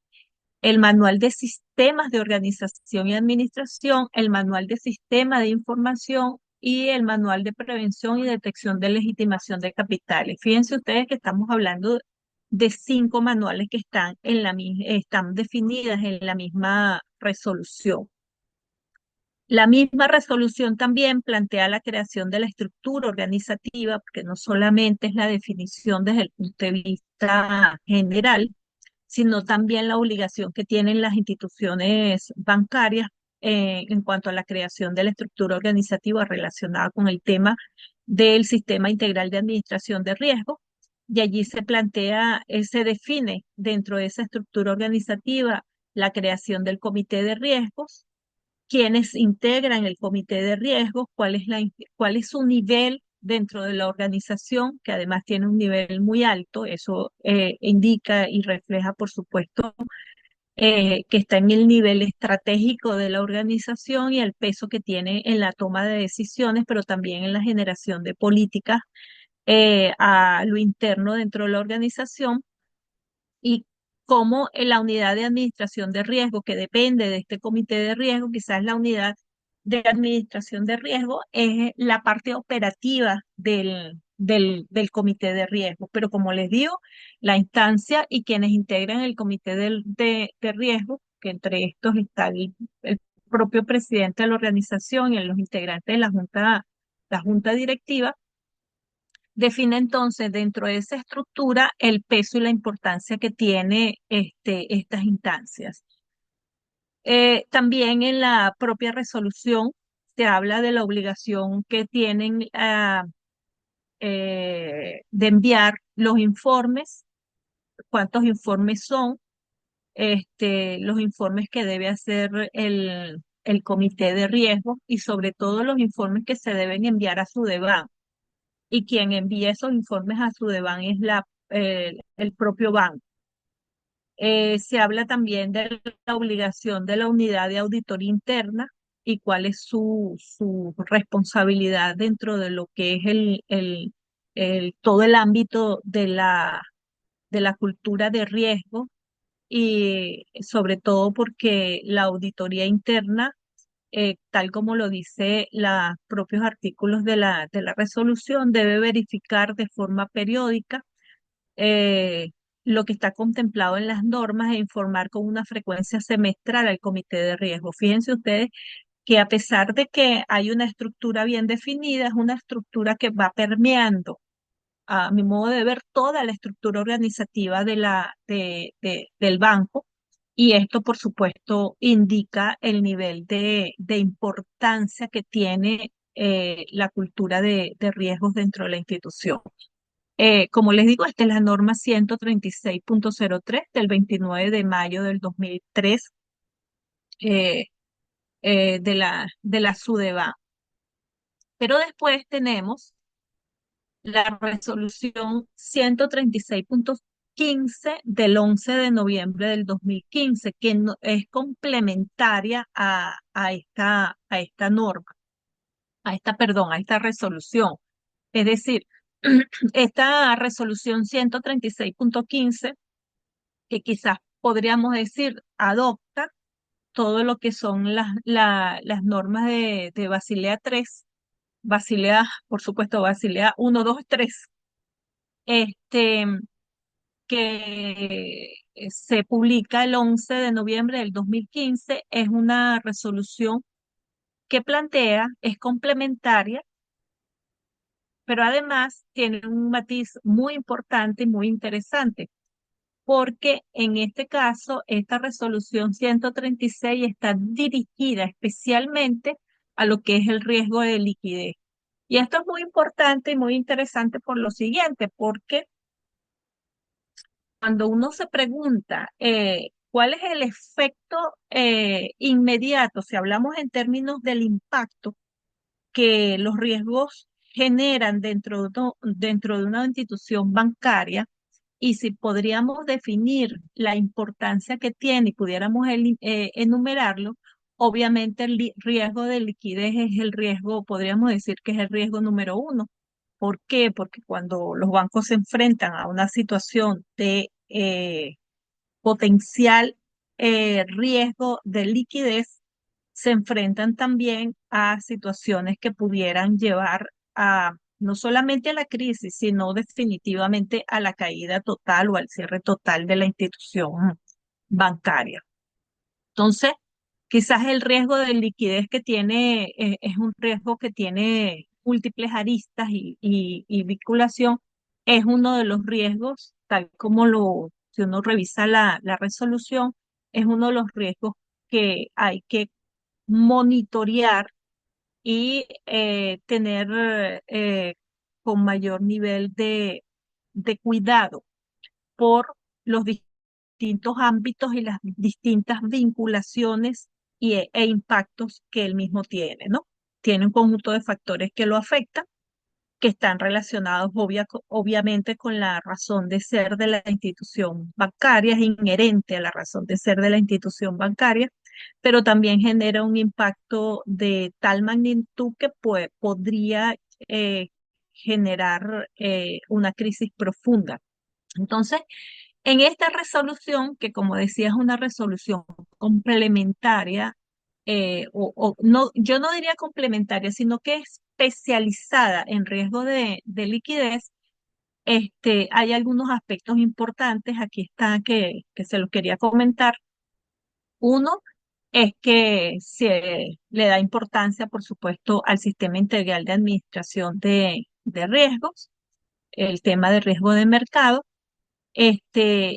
el manual de sistemas de organización y administración, el manual de sistema de información y el manual de prevención y detección de legitimación de capitales. Fíjense ustedes que estamos hablando de 5 manuales que están definidas en la misma resolución. La misma resolución también plantea la creación de la estructura organizativa, porque no solamente es la definición desde el punto de vista general, sino también la obligación que tienen las instituciones bancarias en cuanto a la creación de la estructura organizativa relacionada con el tema del sistema integral de administración de riesgo. Y allí se plantea, se define dentro de esa estructura organizativa la creación del comité de riesgos, quienes integran el comité de riesgos, cuál es su nivel dentro de la organización, que además tiene un nivel muy alto. Eso indica y refleja, por supuesto, que está en el nivel estratégico de la organización y el peso que tiene en la toma de decisiones, pero también en la generación de políticas a lo interno dentro de la organización, y cómo la unidad de administración de riesgo, que depende de este comité de riesgo, quizás la unidad de administración de riesgo es la parte operativa del comité de riesgo. Pero como les digo, la instancia y quienes integran el comité de riesgo, que entre estos está el propio presidente de la organización y los integrantes de la junta directiva, define entonces dentro de esa estructura el peso y la importancia que tiene estas instancias. También en la propia resolución se habla de la obligación que tienen de enviar los informes, cuántos informes son, los informes que debe hacer el comité de riesgo y sobre todo los informes que se deben enviar a su DEVAN, y quien envía esos informes a su DEVAN es el propio banco. Se habla también de la obligación de la unidad de auditoría interna y cuál es su responsabilidad dentro de lo que es todo el ámbito de la cultura de riesgo, y sobre todo porque la auditoría interna, tal como lo dice los propios artículos de la resolución, debe verificar de forma periódica eh, lo que está contemplado en las normas e informar con una frecuencia semestral al comité de riesgo. Fíjense ustedes que a pesar de que hay una estructura bien definida, es una estructura que va permeando, a mi modo de ver, toda la estructura organizativa del banco. Y esto, por supuesto, indica el nivel de importancia que tiene la cultura de riesgos dentro de la institución. Como les digo, esta es la norma 136.03 del 29 de mayo del 2003, eh, de la SUDEBA. Pero después tenemos la resolución 136.15 del 11 de noviembre del 2015, que es complementaria a esta norma, perdón, a esta resolución. Es decir, esta resolución 136.15, que quizás podríamos decir adopta todo lo que son las normas de Basilea 3, Basilea, por supuesto, Basilea 1, 2, 3, este, que se publica el 11 de noviembre del 2015. Es una resolución que plantea, es complementaria, pero además tiene un matiz muy importante y muy interesante, porque en este caso, esta resolución 136 está dirigida especialmente a lo que es el riesgo de liquidez. Y esto es muy importante y muy interesante por lo siguiente, porque cuando uno se pregunta cuál es el efecto inmediato, si hablamos en términos del impacto que los riesgos generan dentro de una institución bancaria, y si podríamos definir la importancia que tiene y pudiéramos enumerarlo, obviamente riesgo de liquidez es el riesgo, podríamos decir que es el riesgo número uno. ¿Por qué? Porque cuando los bancos se enfrentan a una situación de potencial riesgo de liquidez, se enfrentan también a situaciones que pudieran llevar a no solamente a la crisis, sino definitivamente a la caída total o al cierre total de la institución bancaria. Entonces, Quizás el riesgo de liquidez que tiene es un riesgo que tiene múltiples aristas y vinculación. Es uno de los riesgos, tal como si uno revisa la resolución, es uno de los riesgos que hay que monitorear y tener con mayor nivel de cuidado por los distintos ámbitos y las distintas vinculaciones e impactos que él mismo tiene, ¿no? Tiene un conjunto de factores que lo afectan, que están relacionados obviamente con la razón de ser de la institución bancaria, es inherente a la razón de ser de la institución bancaria, pero también genera un impacto de tal magnitud que podría eh, generar una crisis profunda. Entonces, en esta resolución, que como decía es una resolución complementaria, o no, yo no diría complementaria, sino que es especializada en riesgo de liquidez, hay algunos aspectos importantes, aquí está que se los quería comentar. Uno es que se le da importancia, por supuesto, al sistema integral de administración de riesgos, el tema de riesgo de mercado.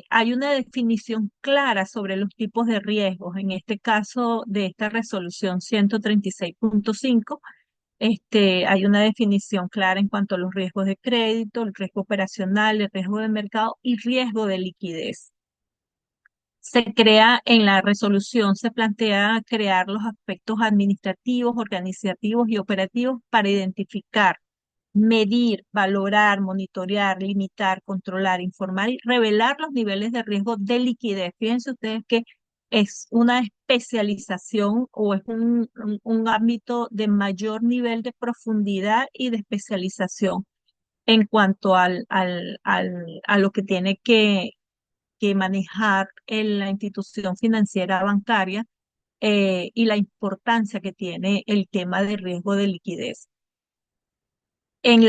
Hay una definición clara sobre los tipos de riesgos. En este caso de esta resolución 136.5, hay una definición clara en cuanto a los riesgos de crédito, el riesgo operacional, el riesgo de mercado y riesgo de liquidez. Se crea en la resolución, se plantea crear los aspectos administrativos, organizativos y operativos para identificar, medir, valorar, monitorear, limitar, controlar, informar y revelar los niveles de riesgo de liquidez. Fíjense ustedes que es una especialización o es un ámbito de mayor nivel de profundidad y de especialización en cuanto a lo que tiene que manejar en la institución financiera bancaria y la importancia que tiene el tema de riesgo de liquidez. En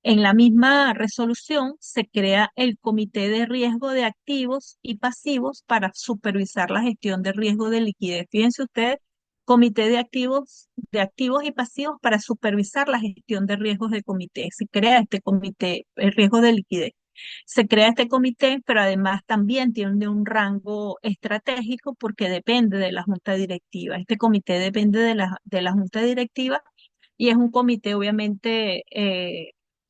en la misma resolución se crea el Comité de Riesgo de Activos y Pasivos para supervisar la gestión de riesgo de liquidez. Fíjense ustedes, Comité de activos y pasivos para supervisar la gestión de riesgos de comité. Se crea este comité, el riesgo de liquidez. Se crea este comité, pero además también tiene un rango estratégico porque depende de la junta directiva. Este comité depende de la junta directiva y es un comité obviamente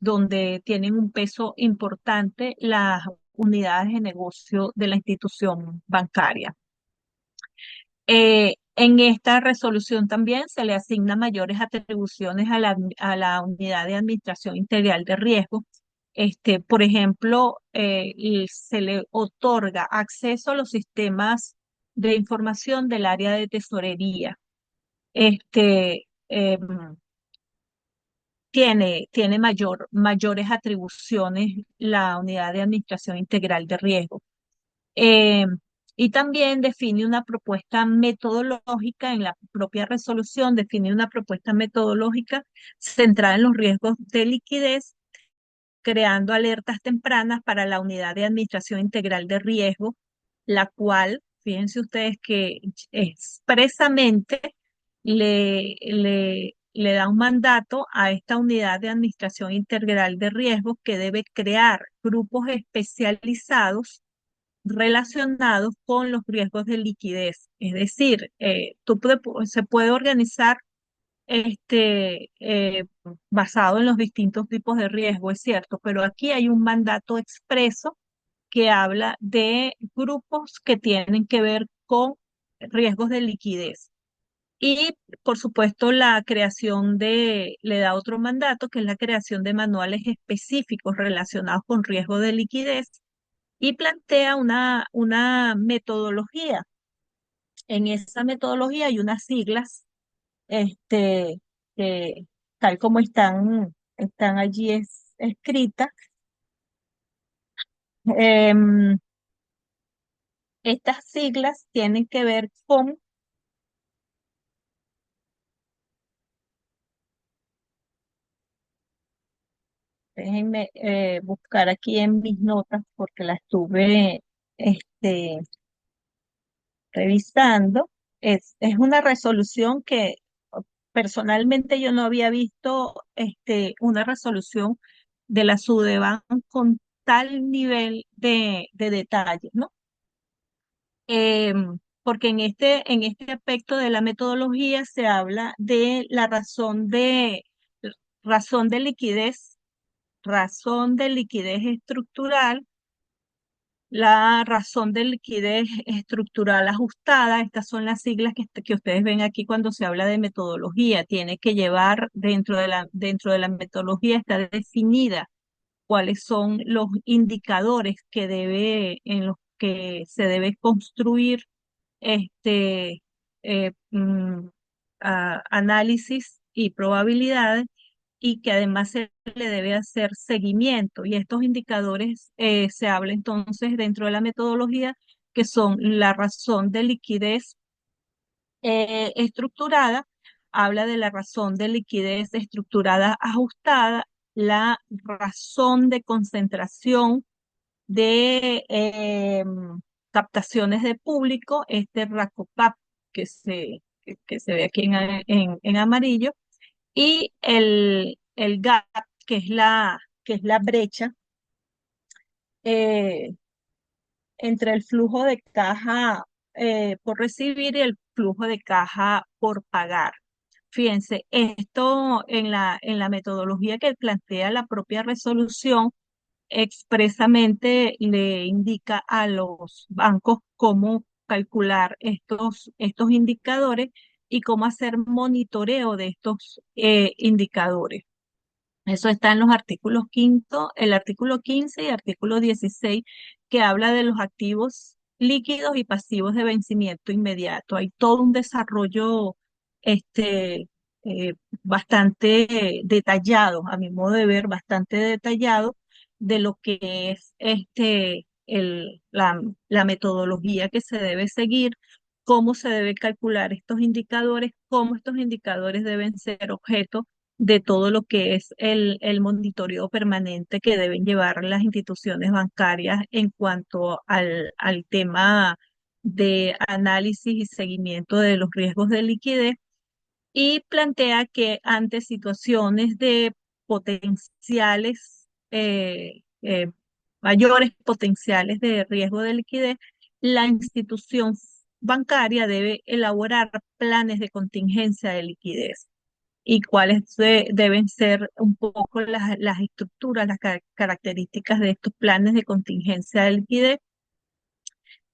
donde tienen un peso importante las unidades de negocio de la institución bancaria. En esta resolución también se le asignan mayores atribuciones a a la unidad de administración integral de riesgo. Por ejemplo, y se le otorga acceso a los sistemas de información del área de tesorería. Tiene mayores atribuciones la unidad de administración integral de riesgo. Eh, y también define una propuesta metodológica en la propia resolución, define una propuesta metodológica centrada en los riesgos de liquidez, creando alertas tempranas para la unidad de administración integral de riesgo, la cual, fíjense ustedes que expresamente le da un mandato a esta unidad de administración integral de riesgos que debe crear grupos especializados relacionados con los riesgos de liquidez. Es decir, se puede organizar basado en los distintos tipos de riesgo, es cierto, pero aquí hay un mandato expreso que habla de grupos que tienen que ver con riesgos de liquidez. Y, por supuesto, le da otro mandato, que es la creación de manuales específicos relacionados con riesgo de liquidez y plantea una metodología. En esa metodología hay unas siglas, este, que tal como están allí escritas. Em, Estas siglas tienen que ver con, déjenme buscar aquí en mis notas porque la estuve este, revisando. Es una resolución que personalmente yo no había visto una resolución de la Sudeban con tal nivel de detalles, ¿no? Porque en este aspecto de la metodología se habla de la razón de liquidez, razón de liquidez estructural, la razón de liquidez estructural ajustada. Estas son las siglas que ustedes ven aquí cuando se habla de metodología. Tiene que llevar dentro de la metodología, está definida cuáles son los indicadores en los que se debe construir este análisis y probabilidades, y que además se le debe hacer seguimiento. Y estos indicadores se habla entonces dentro de la metodología, que son la razón de liquidez estructurada, habla de la razón de liquidez estructurada ajustada, la razón de concentración de captaciones de público, este RACOPAP que se ve aquí en amarillo, y el gap, que es la brecha eh, entre el flujo de caja por recibir y el flujo de caja por pagar. Fíjense, esto en la metodología que plantea la propia resolución expresamente le indica a los bancos cómo calcular estos indicadores y cómo hacer monitoreo de estos indicadores. Eso está en los artículos quinto, el artículo 15 y artículo 16, que habla de los activos líquidos y pasivos de vencimiento inmediato. Hay todo un desarrollo este, eh, bastante detallado, a mi modo de ver, bastante detallado de lo que es la metodología que se debe seguir, cómo se debe calcular estos indicadores, cómo estos indicadores deben ser objeto de todo lo que es el monitoreo permanente que deben llevar las instituciones bancarias en cuanto al tema de análisis y seguimiento de los riesgos de liquidez, y plantea que ante situaciones de potenciales, mayores potenciales de riesgo de liquidez, la institución bancaria debe elaborar planes de contingencia de liquidez, y cuáles deben ser un poco las estructuras, las características de estos planes de contingencia de liquidez.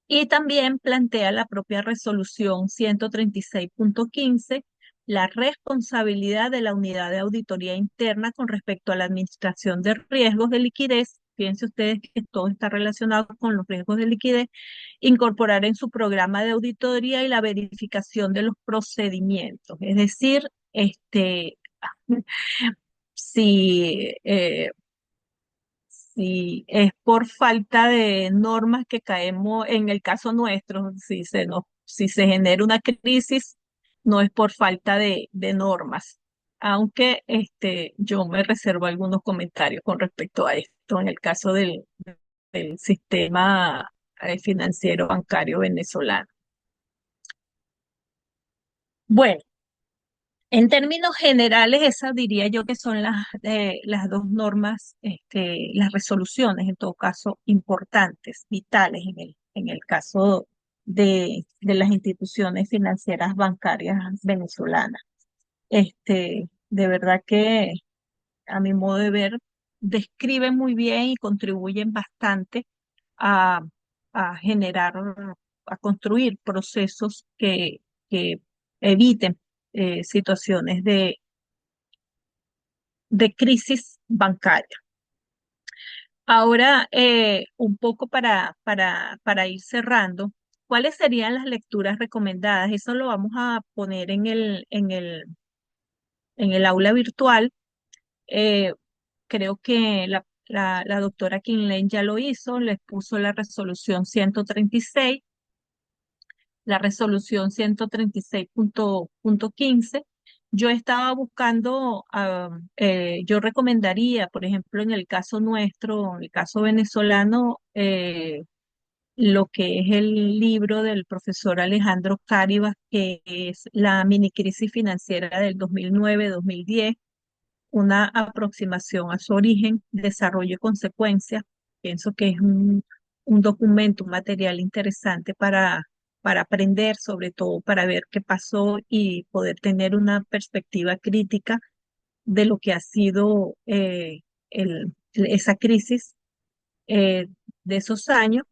Y también plantea la propia resolución 136.15, la responsabilidad de la unidad de auditoría interna con respecto a la administración de riesgos de liquidez. Fíjense ustedes que todo está relacionado con los riesgos de liquidez, incorporar en su programa de auditoría y la verificación de los procedimientos. Es decir, si si es por falta de normas que caemos, en el caso nuestro, si se genera una crisis, no es por falta de normas. Aunque yo me reservo algunos comentarios con respecto a esto en el caso del sistema financiero bancario venezolano. Bueno, en términos generales, esas diría yo que son las dos normas, las resoluciones, en todo caso, importantes, vitales en el caso de las instituciones financieras bancarias venezolanas. De verdad que, a mi modo de ver, describen muy bien y contribuyen bastante a, a generar, a construir procesos que eviten situaciones de crisis bancaria. Ahora, un poco para ir cerrando, ¿cuáles serían las lecturas recomendadas? Eso lo vamos a poner en el aula virtual. Eh, Creo que la doctora Kinlain ya lo hizo, les puso la resolución 136, la resolución 136.15. Yo estaba buscando, yo recomendaría, por ejemplo, en el caso nuestro, en el caso venezolano, lo que es el libro del profesor Alejandro Cáribas, que es la mini crisis financiera del 2009-2010, una aproximación a su origen, desarrollo y consecuencias. Pienso que es un documento, un material interesante para aprender, sobre todo para ver qué pasó y poder tener una perspectiva crítica de lo que ha sido esa crisis de esos años.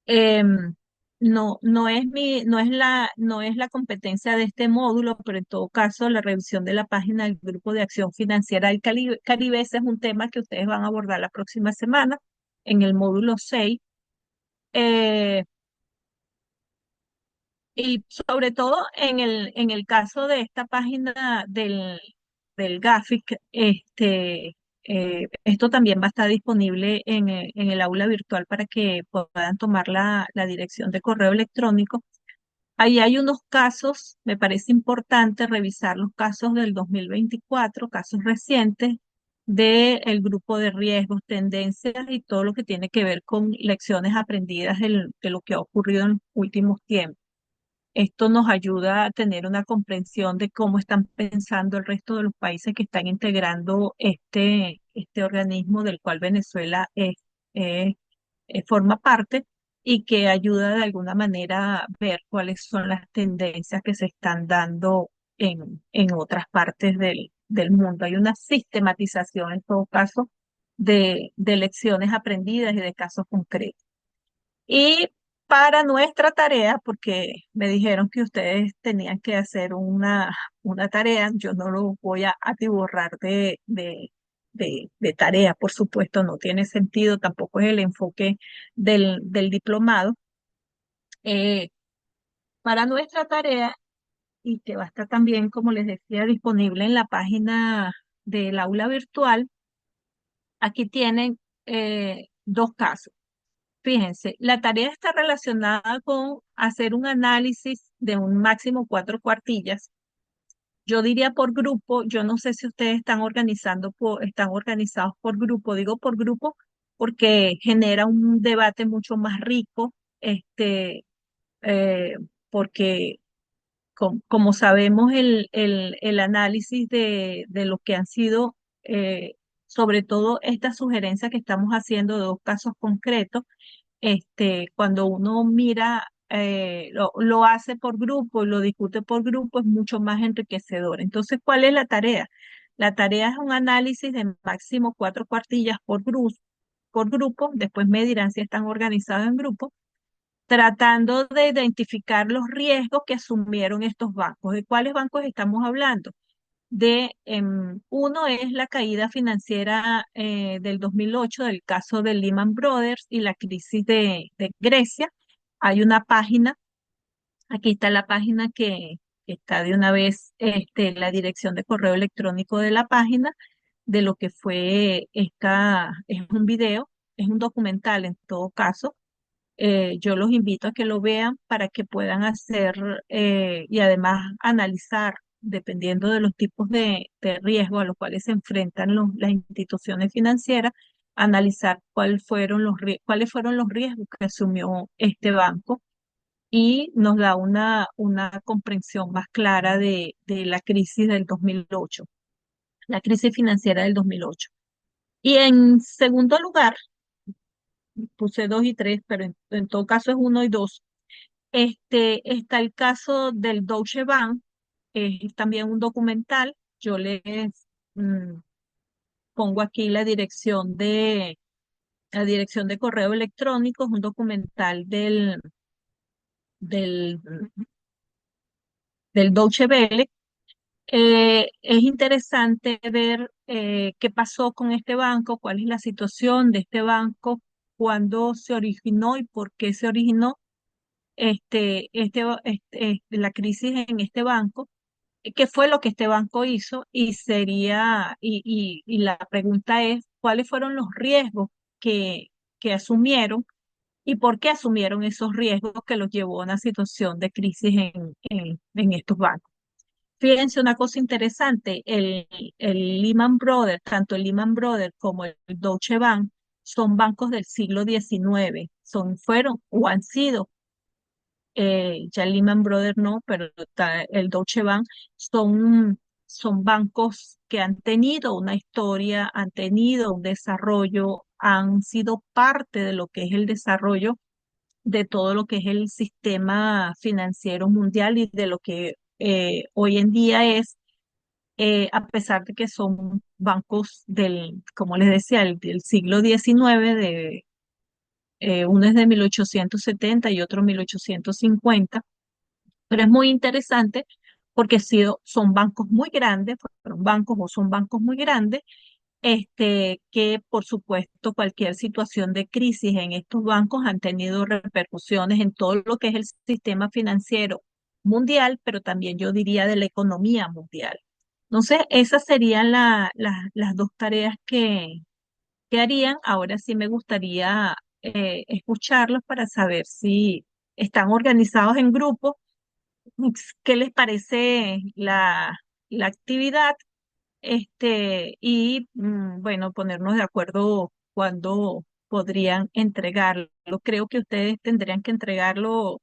Em, no es la competencia de este módulo, pero en todo caso la revisión de la página del Grupo de Acción Financiera del Caribe, ese es un tema que ustedes van a abordar la próxima semana en el módulo 6. Eh, y sobre todo en el caso de esta página del GAFIC, esto también va a estar disponible en el aula virtual para que puedan tomar la dirección de correo electrónico. Ahí hay unos casos, me parece importante revisar los casos del 2024, casos recientes del grupo de riesgos, tendencias y todo lo que tiene que ver con lecciones aprendidas de lo que ha ocurrido en los últimos tiempos. Esto nos ayuda a tener una comprensión de cómo están pensando el resto de los países que están integrando este organismo del cual Venezuela forma parte y que ayuda de alguna manera a ver cuáles son las tendencias que se están dando en otras partes del mundo. Hay una sistematización en todo caso de lecciones aprendidas y de casos concretos. Y para nuestra tarea, porque me dijeron que ustedes tenían que hacer una tarea, yo no lo voy a atiborrar de tarea, por supuesto, no tiene sentido, tampoco es el enfoque del diplomado. Eh, para nuestra tarea, y que va a estar también, como les decía, disponible en la página del aula virtual, aquí tienen dos casos. Fíjense, la tarea está relacionada con hacer un análisis de un máximo 4 cuartillas. Yo diría por grupo, yo no sé si ustedes están organizados por grupo, digo por grupo porque genera un debate mucho más rico, eh, porque como sabemos el análisis de lo que han sido, eh, sobre todo estas sugerencias que estamos haciendo de dos casos concretos, cuando uno mira, lo hace por grupo y lo discute por grupo, es mucho más enriquecedor. Entonces, ¿cuál es la tarea? La tarea es un análisis de máximo 4 cuartillas por grupo, después me dirán si están organizados en grupo, tratando de identificar los riesgos que asumieron estos bancos. ¿De cuáles bancos estamos hablando? Uno es la caída financiera del 2008 del caso de Lehman Brothers y la crisis de Grecia. Hay una página, aquí está la página que está de una vez la dirección de correo electrónico de la página de lo que fue es un video, es un documental en todo caso. Yo los invito a que lo vean para que puedan hacer y además analizar, dependiendo de los tipos de riesgo a los cuales se enfrentan las instituciones financieras, analizar cuáles fueron los riesgos que asumió este banco y nos da una comprensión más clara de la crisis del 2008, la crisis financiera del 2008. Y en segundo lugar, puse dos y tres, pero en todo caso es uno y dos. Está el caso del Deutsche Bank, es también un documental. Yo les mm, pongo aquí la dirección de correo electrónico, es un documental del, del Deutsche Welle. Es interesante ver qué pasó con este banco, cuál es la situación de este banco, cuándo se originó y por qué se originó la crisis en este banco, qué fue lo que este banco hizo y la pregunta es, ¿cuáles fueron los riesgos que, que asumieron y por qué asumieron esos riesgos que los llevó a una situación de crisis en estos bancos? Fíjense una cosa interesante, el Lehman Brothers, tanto el Lehman Brothers como el Deutsche Bank, son bancos del siglo XIX, fueron o han sido, ya Lehman Brothers no, pero el Deutsche Bank, son bancos que han tenido una historia, han tenido un desarrollo, han sido parte de lo que es el desarrollo de todo lo que es el sistema financiero mundial y de lo que hoy en día es, a pesar de que son bancos como les decía, del siglo XIX, uno es de 1870 y otro 1850, pero es muy interesante porque son bancos muy grandes, fueron bancos o son bancos muy grandes, que por supuesto cualquier situación de crisis en estos bancos han tenido repercusiones en todo lo que es el sistema financiero mundial, pero también yo diría de la economía mundial. Entonces, esas serían las dos tareas que harían. Ahora sí me gustaría escucharlos para saber si están organizados en grupos, qué les parece la actividad, y bueno, ponernos de acuerdo cuándo podrían entregarlo. Creo que ustedes tendrían que entregarlo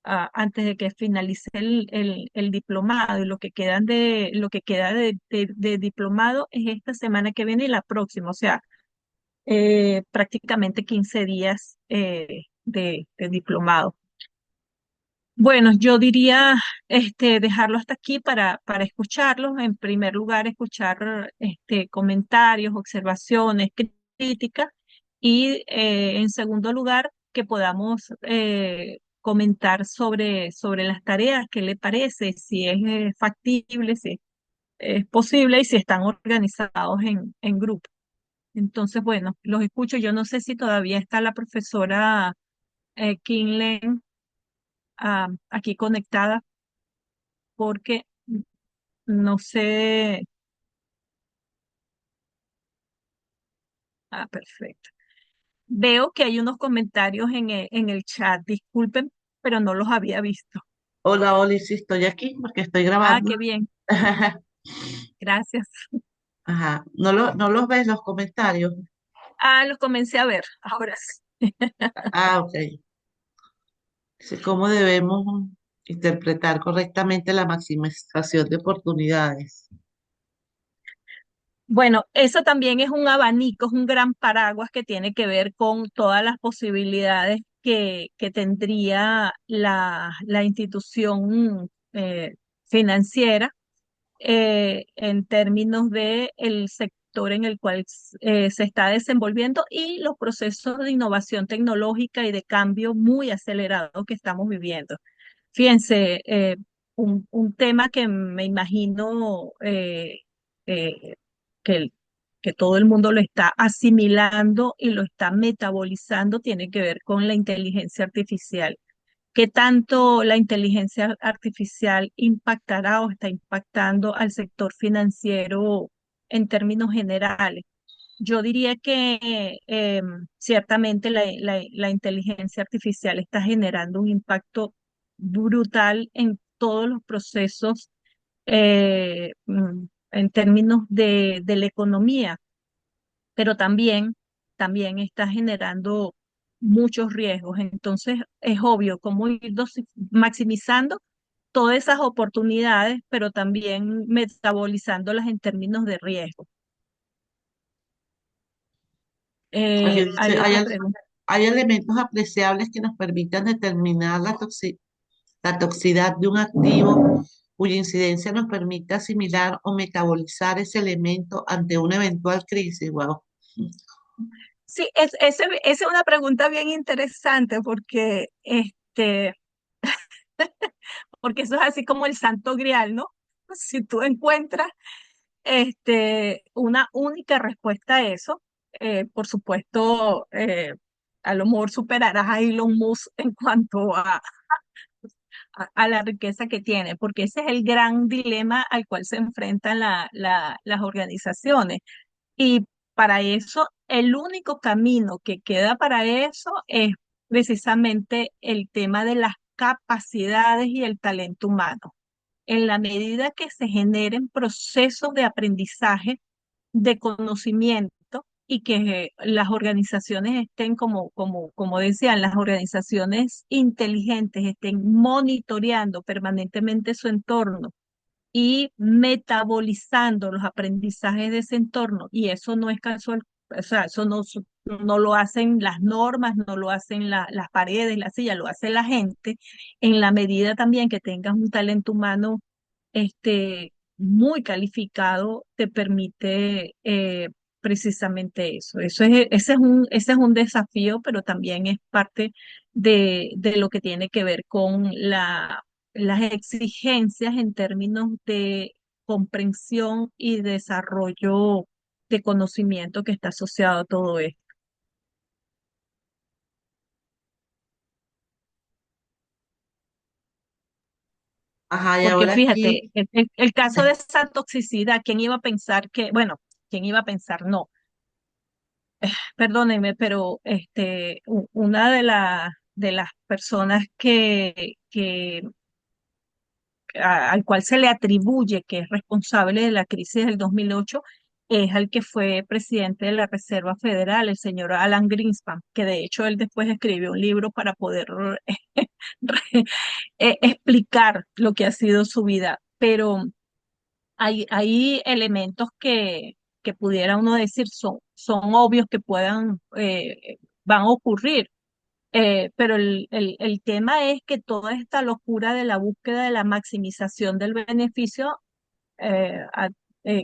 antes de que finalice el diplomado, y lo que queda de diplomado es esta semana que viene y la próxima, o sea, prácticamente 15 días de diplomado. Bueno, yo diría dejarlo hasta aquí para escucharlos. En primer lugar, escuchar comentarios, observaciones, críticas, y en segundo lugar, que podamos comentar sobre las tareas, qué le parece, si es factible, si es posible y si están organizados en grupo. Entonces, bueno, los escucho. Yo no sé si todavía está la profesora Kinlen aquí conectada, porque no sé. Ah, perfecto. Veo que hay unos comentarios en el chat, disculpen, pero no los había visto. Hola, Oli, sí estoy aquí porque estoy Ah, grabando. qué bien, gracias. Ajá. No los ves los comentarios? Ah, los comencé a ver, ahora sí. Ah, ok. Dice, ¿cómo debemos interpretar correctamente la maximización de oportunidades? Bueno, eso también es un abanico, es un gran paraguas que tiene que ver con todas las posibilidades que tendría la institución financiera, en términos de el sector en el cual se está desenvolviendo y los procesos de innovación tecnológica y de cambio muy acelerados que estamos viviendo. Fíjense, un tema que me imagino eh, que, que todo el mundo lo está asimilando y lo está metabolizando tiene que ver con la inteligencia artificial. ¿Qué tanto la inteligencia artificial impactará o está impactando al sector financiero en términos generales? Yo diría que ciertamente la inteligencia artificial está generando un impacto brutal en todos los procesos, en términos de la economía, pero también está generando muchos riesgos. Entonces, es obvio cómo ir maximizando todas esas oportunidades, pero también metabolizándolas en términos de riesgo. Aquí dice, Hay otra pregunta. hay elementos apreciables que nos permitan determinar la toxicidad de un activo cuya incidencia nos permite asimilar o metabolizar ese elemento ante una eventual crisis. Wow. Sí, esa es una pregunta bien interesante porque, porque eso es así como el santo grial, ¿no? Si tú encuentras una única respuesta a eso, por supuesto, a lo mejor superarás a Elon Musk en cuanto a la riqueza que tiene, porque ese es el gran dilema al cual se enfrentan las organizaciones. Y para eso, el único camino que queda para eso es precisamente el tema de las capacidades y el talento humano. En la medida que se generen procesos de aprendizaje, de conocimiento, y que las organizaciones estén, como decían, las organizaciones inteligentes estén monitoreando permanentemente su entorno y metabolizando los aprendizajes de ese entorno. Y eso no es casual, o sea, eso no lo hacen las normas, no lo hacen las paredes, la silla, lo hace la gente, en la medida también que tengas un talento humano muy calificado, te permite precisamente eso. Ese es un desafío, pero también es parte de lo que tiene que ver con las exigencias en términos de comprensión y desarrollo de conocimiento que está asociado a todo esto. Ajá, y Porque ahora fíjate, aquí, el caso de esa toxicidad, ¿quién iba a pensar que, bueno, quién iba a pensar? No, perdónenme, pero una de las personas al cual se le atribuye que es responsable de la crisis del 2008 es al que fue presidente de la Reserva Federal, el señor Alan Greenspan, que de hecho él después escribió un libro para poder re- explicar lo que ha sido su vida. Pero hay elementos que pudiera uno decir son obvios que van a ocurrir. Pero el tema es que toda esta locura de la búsqueda de la maximización del beneficio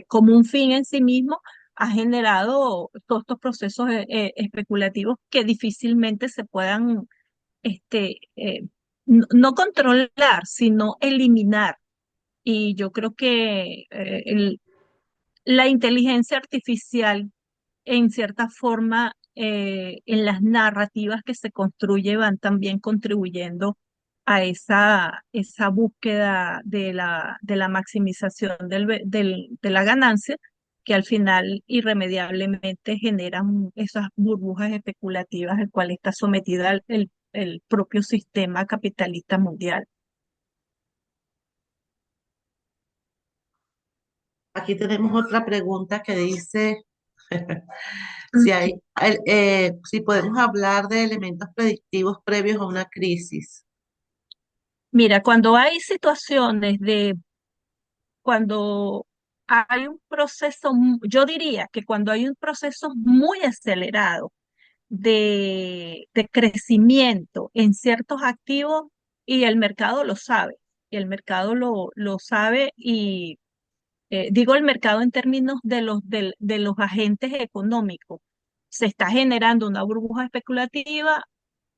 como un fin en sí mismo ha generado todos estos procesos especulativos que difícilmente se puedan no controlar, sino eliminar. Y yo creo que la inteligencia artificial en cierta forma, en las narrativas que se construye van también contribuyendo a esa búsqueda de la maximización de la ganancia, que al final irremediablemente generan esas burbujas especulativas al cual está sometida el propio sistema capitalista mundial. aquí tenemos otra pregunta que dice si podemos hablar de elementos predictivos previos a una crisis. Mira, cuando hay un proceso, yo diría que cuando hay un proceso muy acelerado de crecimiento en ciertos activos y el mercado lo sabe, y el mercado lo sabe y digo el mercado en términos de los agentes económicos, se está generando una burbuja especulativa,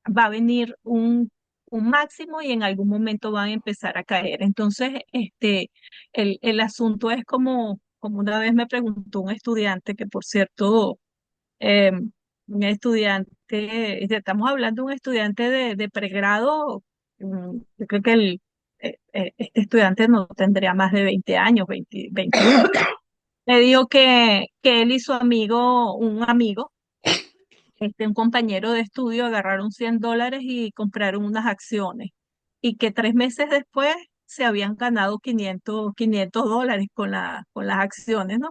va a venir un máximo y en algún momento van a empezar a caer. Entonces, el asunto es como una vez me preguntó un estudiante, que por cierto, eh, un estudiante, estamos hablando de un estudiante de pregrado, yo creo que este estudiante no tendría más de 20 años, 21. Le dijo que él y su amigo, un amigo, un compañero de estudio agarraron $100 y compraron unas acciones y que 3 meses después se habían ganado $500 con las acciones, ¿no?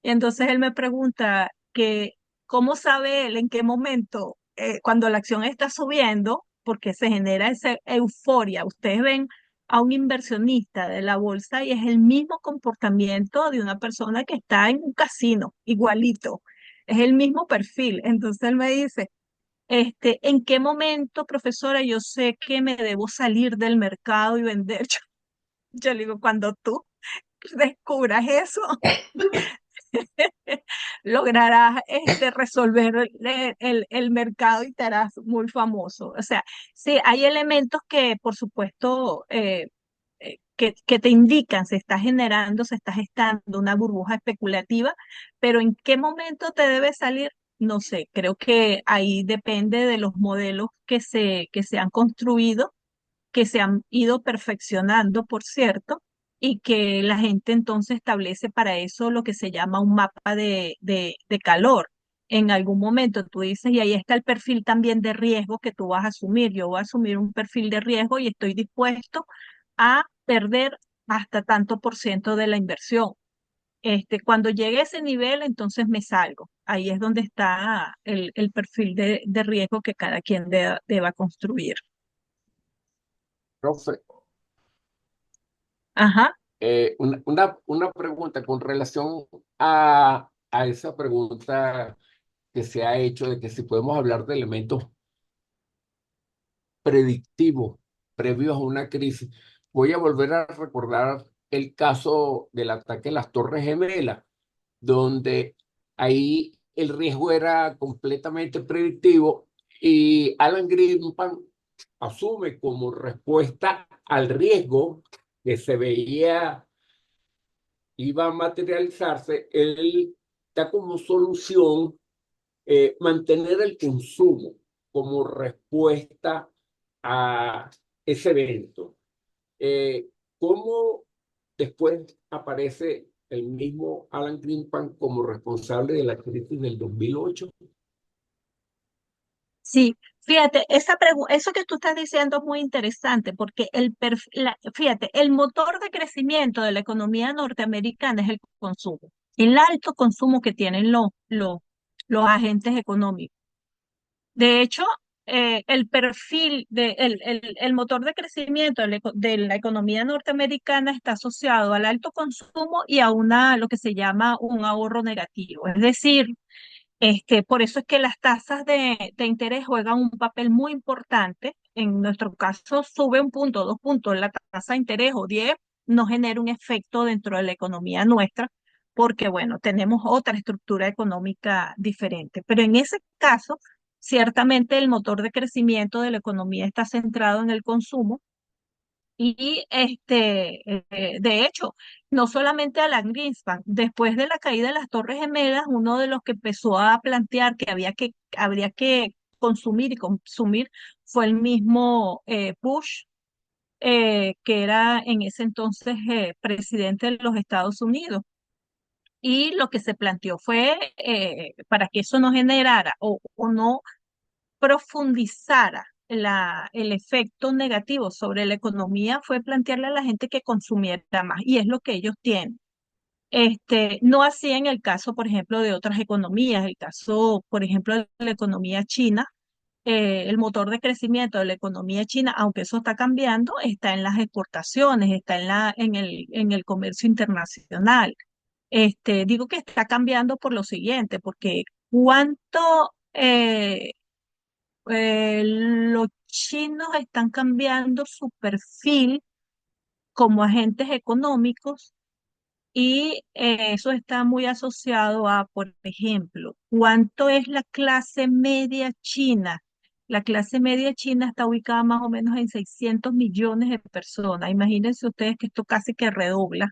Y entonces él me pregunta que cómo sabe él en qué momento, cuando la acción está subiendo, porque se genera esa euforia. Ustedes ven a un inversionista de la bolsa y es el mismo comportamiento de una persona que está en un casino, igualito, es el mismo perfil. Entonces él me dice, ¿en qué momento, profesora, yo sé que me debo salir del mercado y vender? Yo le digo, cuando tú descubras eso, lograrás resolver el mercado y te harás muy famoso. O sea, sí, hay elementos que, por supuesto, que te indican, se está gestando una burbuja especulativa, pero ¿en qué momento te debes salir? No sé, creo que ahí depende de los modelos que se han construido, que se han ido perfeccionando, por cierto, y que la gente entonces establece para eso lo que se llama un mapa de calor. En algún momento tú dices, y ahí está el perfil también de riesgo que tú vas a asumir. Yo voy a asumir un perfil de riesgo y estoy dispuesto a perder hasta tanto por ciento de la inversión. Cuando llegue a ese nivel, entonces me salgo. Ahí es donde está el perfil de riesgo que cada quien deba construir. Profe, Ajá. una pregunta con relación a esa pregunta que se ha hecho de que si podemos hablar de elementos predictivos previos a una crisis. Voy a volver a recordar el caso del ataque a las Torres Gemelas, donde ahí el riesgo era completamente predictivo y Alan Greenspan asume como respuesta al riesgo que se veía iba a materializarse, él da como solución mantener el consumo como respuesta a ese evento. ¿Cómo después aparece el mismo Alan Greenspan como responsable de la crisis del 2008? Sí, fíjate, eso que tú estás diciendo es muy interesante porque fíjate, el motor de crecimiento de la economía norteamericana es el consumo, el alto consumo que tienen los agentes económicos. De hecho, el perfil el motor de crecimiento de la economía norteamericana está asociado al alto consumo y a lo que se llama un ahorro negativo. Es decir, por eso es que las tasas de interés juegan un papel muy importante. En nuestro caso, sube un punto, 2 puntos la tasa de interés o 10, no genera un efecto dentro de la economía nuestra, porque, bueno, tenemos otra estructura económica diferente. Pero en ese caso, ciertamente el motor de crecimiento de la economía está centrado en el consumo y de hecho, no solamente Alan Greenspan, después de la caída de las Torres Gemelas, uno de los que empezó a plantear que habría que consumir y consumir fue el mismo Bush, que era en ese entonces presidente de los Estados Unidos. Y lo que se planteó fue, para que eso no generara o no profundizara el efecto negativo sobre la economía, fue plantearle a la gente que consumiera más, y es lo que ellos tienen. No así en el caso, por ejemplo, de otras economías, el caso, por ejemplo, de la economía china, el motor de crecimiento de la economía china, aunque eso está cambiando, está en las exportaciones, está en el comercio internacional. Digo que está cambiando por lo siguiente, porque cuánto los chinos están cambiando su perfil como agentes económicos y eso está muy asociado a, por ejemplo, cuánto es la clase media china. La clase media china está ubicada más o menos en 600 millones de personas. Imagínense ustedes que esto casi que redobla,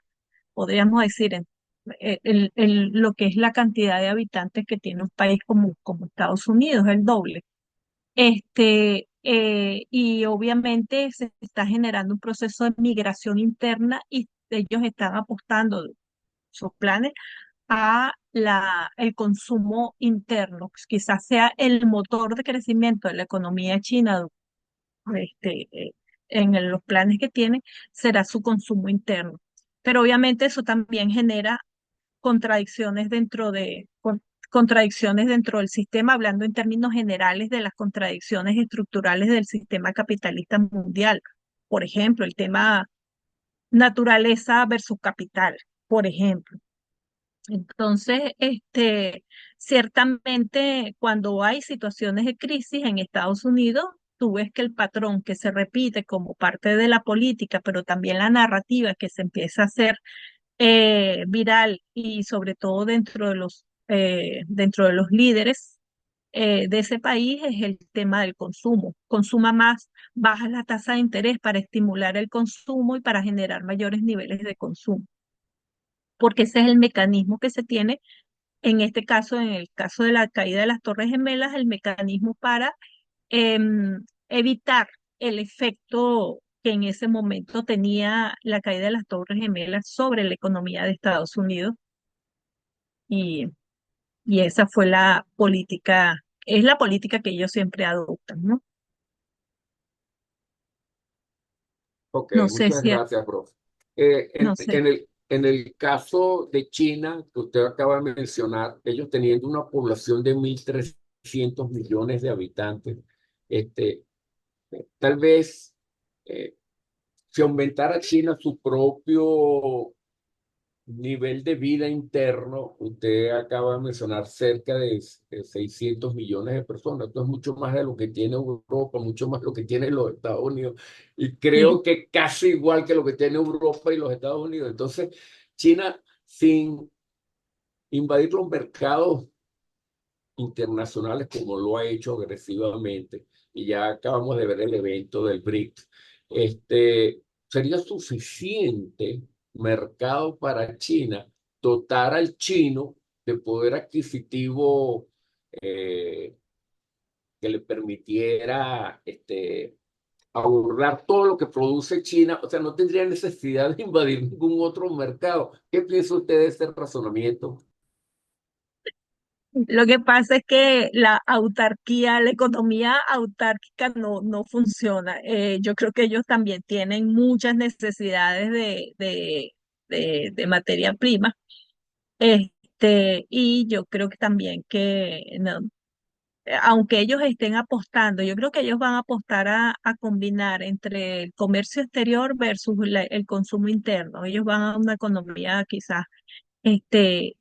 podríamos decir, lo que es la cantidad de habitantes que tiene un país como Estados Unidos, el doble. Y obviamente se está generando un proceso de migración interna y ellos están apostando sus planes a el consumo interno. Quizás sea el motor de crecimiento de la economía china, este, eh, los planes que tienen, será su consumo interno. Pero obviamente eso también genera contradicciones contradicciones dentro del sistema, hablando en términos generales de las contradicciones estructurales del sistema capitalista mundial. Por ejemplo, el tema naturaleza versus capital, por ejemplo. Entonces, ciertamente cuando hay situaciones de crisis en Estados Unidos, tú ves que el patrón que se repite como parte de la política, pero también la narrativa que se empieza a hacer viral y sobre todo dentro de los líderes de ese país es el tema del consumo. Consuma más, baja la tasa de interés para estimular el consumo y para generar mayores niveles de consumo, porque ese es el mecanismo que se tiene en este caso, en el caso de la caída de las Torres Gemelas, el mecanismo para evitar el efecto que en ese momento tenía la caída de las Torres Gemelas sobre la economía de Estados Unidos. Y, y esa fue es la política que ellos siempre adoptan, ¿no? Ok, No sé muchas si, gracias, profe. no sé. en el caso de China, que usted acaba de mencionar, ellos teniendo una población de 1.300 millones de habitantes, este, tal vez eh, si aumentara China su propio nivel de vida interno, usted acaba de mencionar cerca de 600 millones de personas. Esto es mucho más de lo que tiene Europa, mucho más de lo que tiene los Estados Unidos. Y Sí. creo que casi igual que lo que tiene Europa y los Estados Unidos. Entonces, China, sin invadir los mercados internacionales como lo ha hecho agresivamente, y ya acabamos de ver el evento del BRICS, sería suficiente mercado para China dotar al chino de poder adquisitivo eh, que le permitiera abordar todo lo que produce China, o sea, no tendría necesidad de invadir ningún otro mercado. ¿Qué piensa usted de ese razonamiento? Lo que pasa es que la autarquía, la economía autárquica no funciona. Yo creo que ellos también tienen muchas necesidades de materia prima. Y yo creo que también que, no, aunque ellos estén apostando, yo creo que ellos van a apostar a combinar entre el comercio exterior versus el consumo interno. Ellos van a una economía quizás este,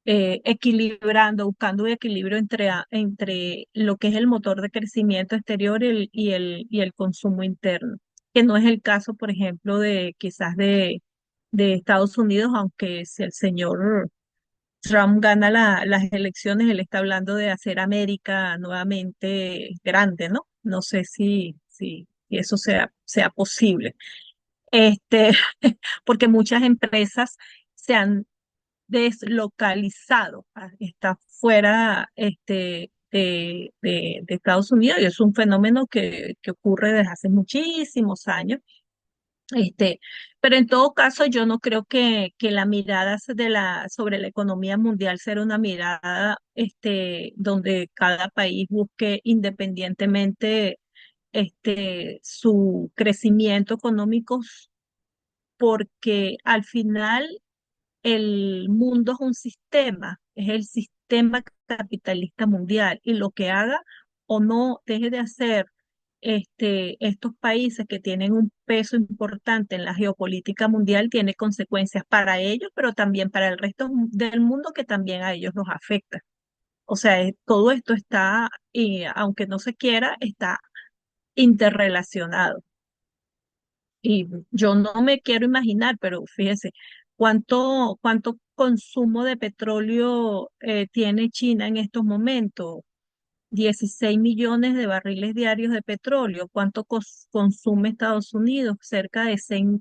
equilibrando, buscando un equilibrio entre lo que es el motor de crecimiento exterior y el consumo interno, que no es el caso, por ejemplo, de quizás de Estados Unidos, aunque si el señor Trump gana las elecciones, él está hablando de hacer América nuevamente grande, ¿no? No sé si eso sea posible. Este, porque muchas empresas se han deslocalizado, está fuera de Estados Unidos, y es un fenómeno que ocurre desde hace muchísimos años. Este, pero en todo caso, yo no creo que la mirada sobre la economía mundial será una mirada donde cada país busque independientemente su crecimiento económico, porque al final el mundo es un sistema, es el sistema capitalista mundial, y lo que haga o no deje de hacer estos países que tienen un peso importante en la geopolítica mundial tiene consecuencias para ellos, pero también para el resto del mundo, que también a ellos los afecta. O sea, todo esto está, y aunque no se quiera, está interrelacionado. Y yo no me quiero imaginar, pero fíjese, cuánto consumo de petróleo tiene China en estos momentos. 16 millones de barriles diarios de petróleo. ¿Cuánto consume Estados Unidos? Cerca de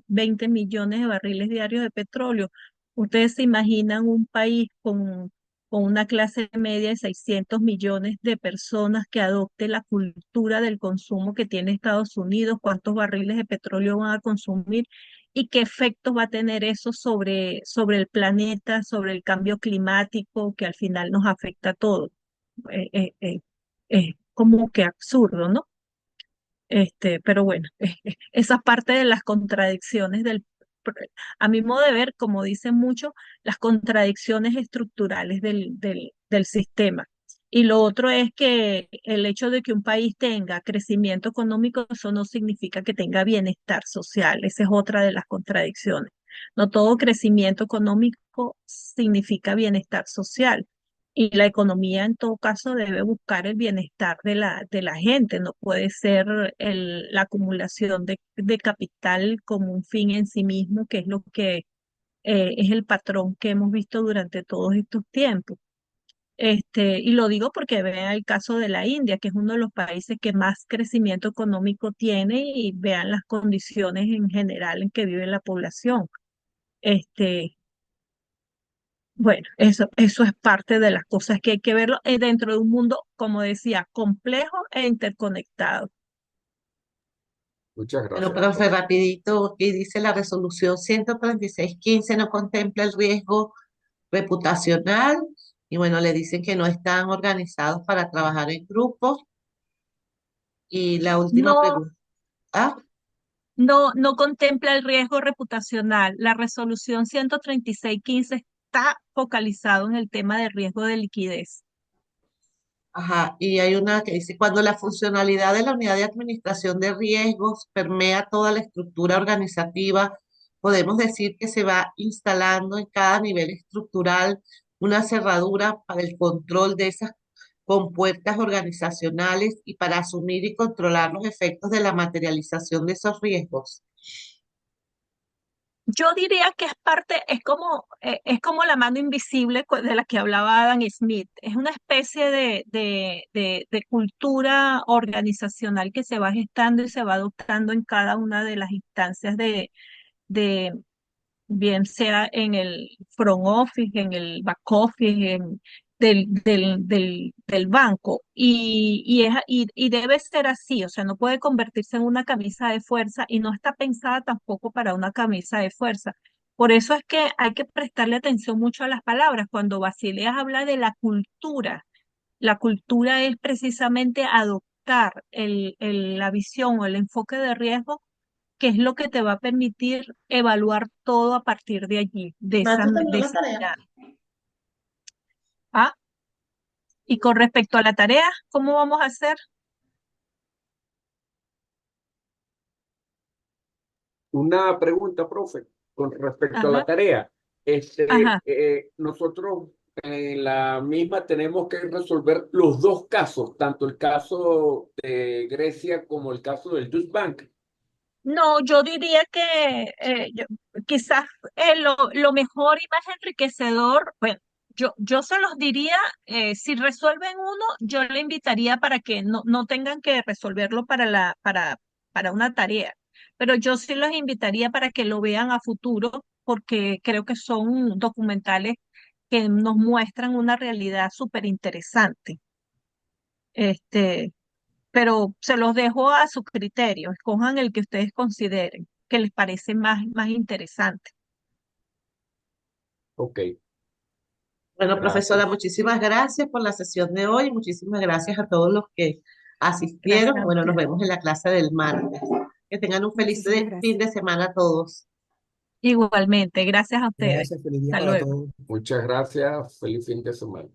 20 millones de barriles diarios de petróleo. ¿Ustedes se imaginan un país con una clase media de 600 millones de personas que adopte la cultura del consumo que tiene Estados Unidos? ¿Cuántos barriles de petróleo van a consumir? ¿Y qué efectos va a tener eso sobre el planeta, sobre el cambio climático, que al final nos afecta a todos? Eh, eh, eh, es como que absurdo, ¿no? Pero bueno, esa parte de las contradicciones a mi modo de ver, como dicen muchos, las contradicciones estructurales del sistema. Y lo otro es que el hecho de que un país tenga crecimiento económico, eso no significa que tenga bienestar social. Esa es otra de las contradicciones. No todo crecimiento económico significa bienestar social. Y la economía en todo caso debe buscar el bienestar de la gente, no puede ser la acumulación de capital como un fin en sí mismo, que es lo que es el patrón que hemos visto durante todos estos tiempos. Y lo digo porque vean el caso de la India, que es uno de los países que más crecimiento económico tiene, y vean las condiciones en general en que vive la población. Este, bueno, eso es parte de las cosas que hay que verlo dentro de un mundo, como decía, complejo e interconectado. Muchas Bueno, gracias, profe, doctor. rapidito, aquí dice la resolución 13615 no contempla el riesgo reputacional y bueno, le dicen que no están organizados para trabajar en grupos. Y la última No, pregunta. ¿Ah? no contempla el riesgo reputacional. La resolución 13615 está focalizado en el tema de riesgo de liquidez. Ajá, y hay una que dice, cuando la funcionalidad de la unidad de administración de riesgos permea toda la estructura organizativa, podemos decir que se va instalando en cada nivel estructural una cerradura para el control de esas compuertas organizacionales y para asumir y controlar los efectos de la materialización de esos riesgos. Yo diría que es parte, es como la mano invisible de la que hablaba Adam Smith. Es una especie de cultura organizacional que se va gestando y se va adoptando en cada una de las instancias de bien sea en el front office, en el back office, del banco. Y debe ser así, o sea, no puede convertirse en una camisa de fuerza y no está pensada tampoco para una camisa de fuerza. Por eso es que hay que prestarle atención mucho a las palabras. Cuando Basilea habla de la cultura es precisamente adoptar la visión o el enfoque de riesgo que es lo que te va a permitir evaluar todo a partir de allí, Marta de terminó la esa tarea. mirada. Ah, y con respecto a la tarea, ¿cómo vamos a hacer? Una pregunta, profe, con respecto a la Ajá, tarea. ajá. Nosotros en la misma tenemos que resolver los dos casos, tanto el caso de Grecia como el caso del Deutsche Bank. No, yo diría que quizás lo mejor y más enriquecedor, bueno, yo se los diría, si resuelven uno, yo le invitaría para que no tengan que resolverlo para una tarea, pero yo sí los invitaría para que lo vean a futuro, porque creo que son documentales que nos muestran una realidad súper interesante. Este, pero se los dejo a su criterio, escojan el que ustedes consideren que les parece más interesante. Ok, Bueno, profesora, gracias. muchísimas gracias por la sesión de hoy. Muchísimas gracias a todos los que Gracias asistieron. a Bueno, nos ustedes. vemos en la clase del martes. Que tengan un feliz Muchísimas fin gracias. de semana a todos. Igualmente, gracias a ustedes. Gracias, feliz día Hasta para luego. todos. Muchas gracias. Feliz fin de semana.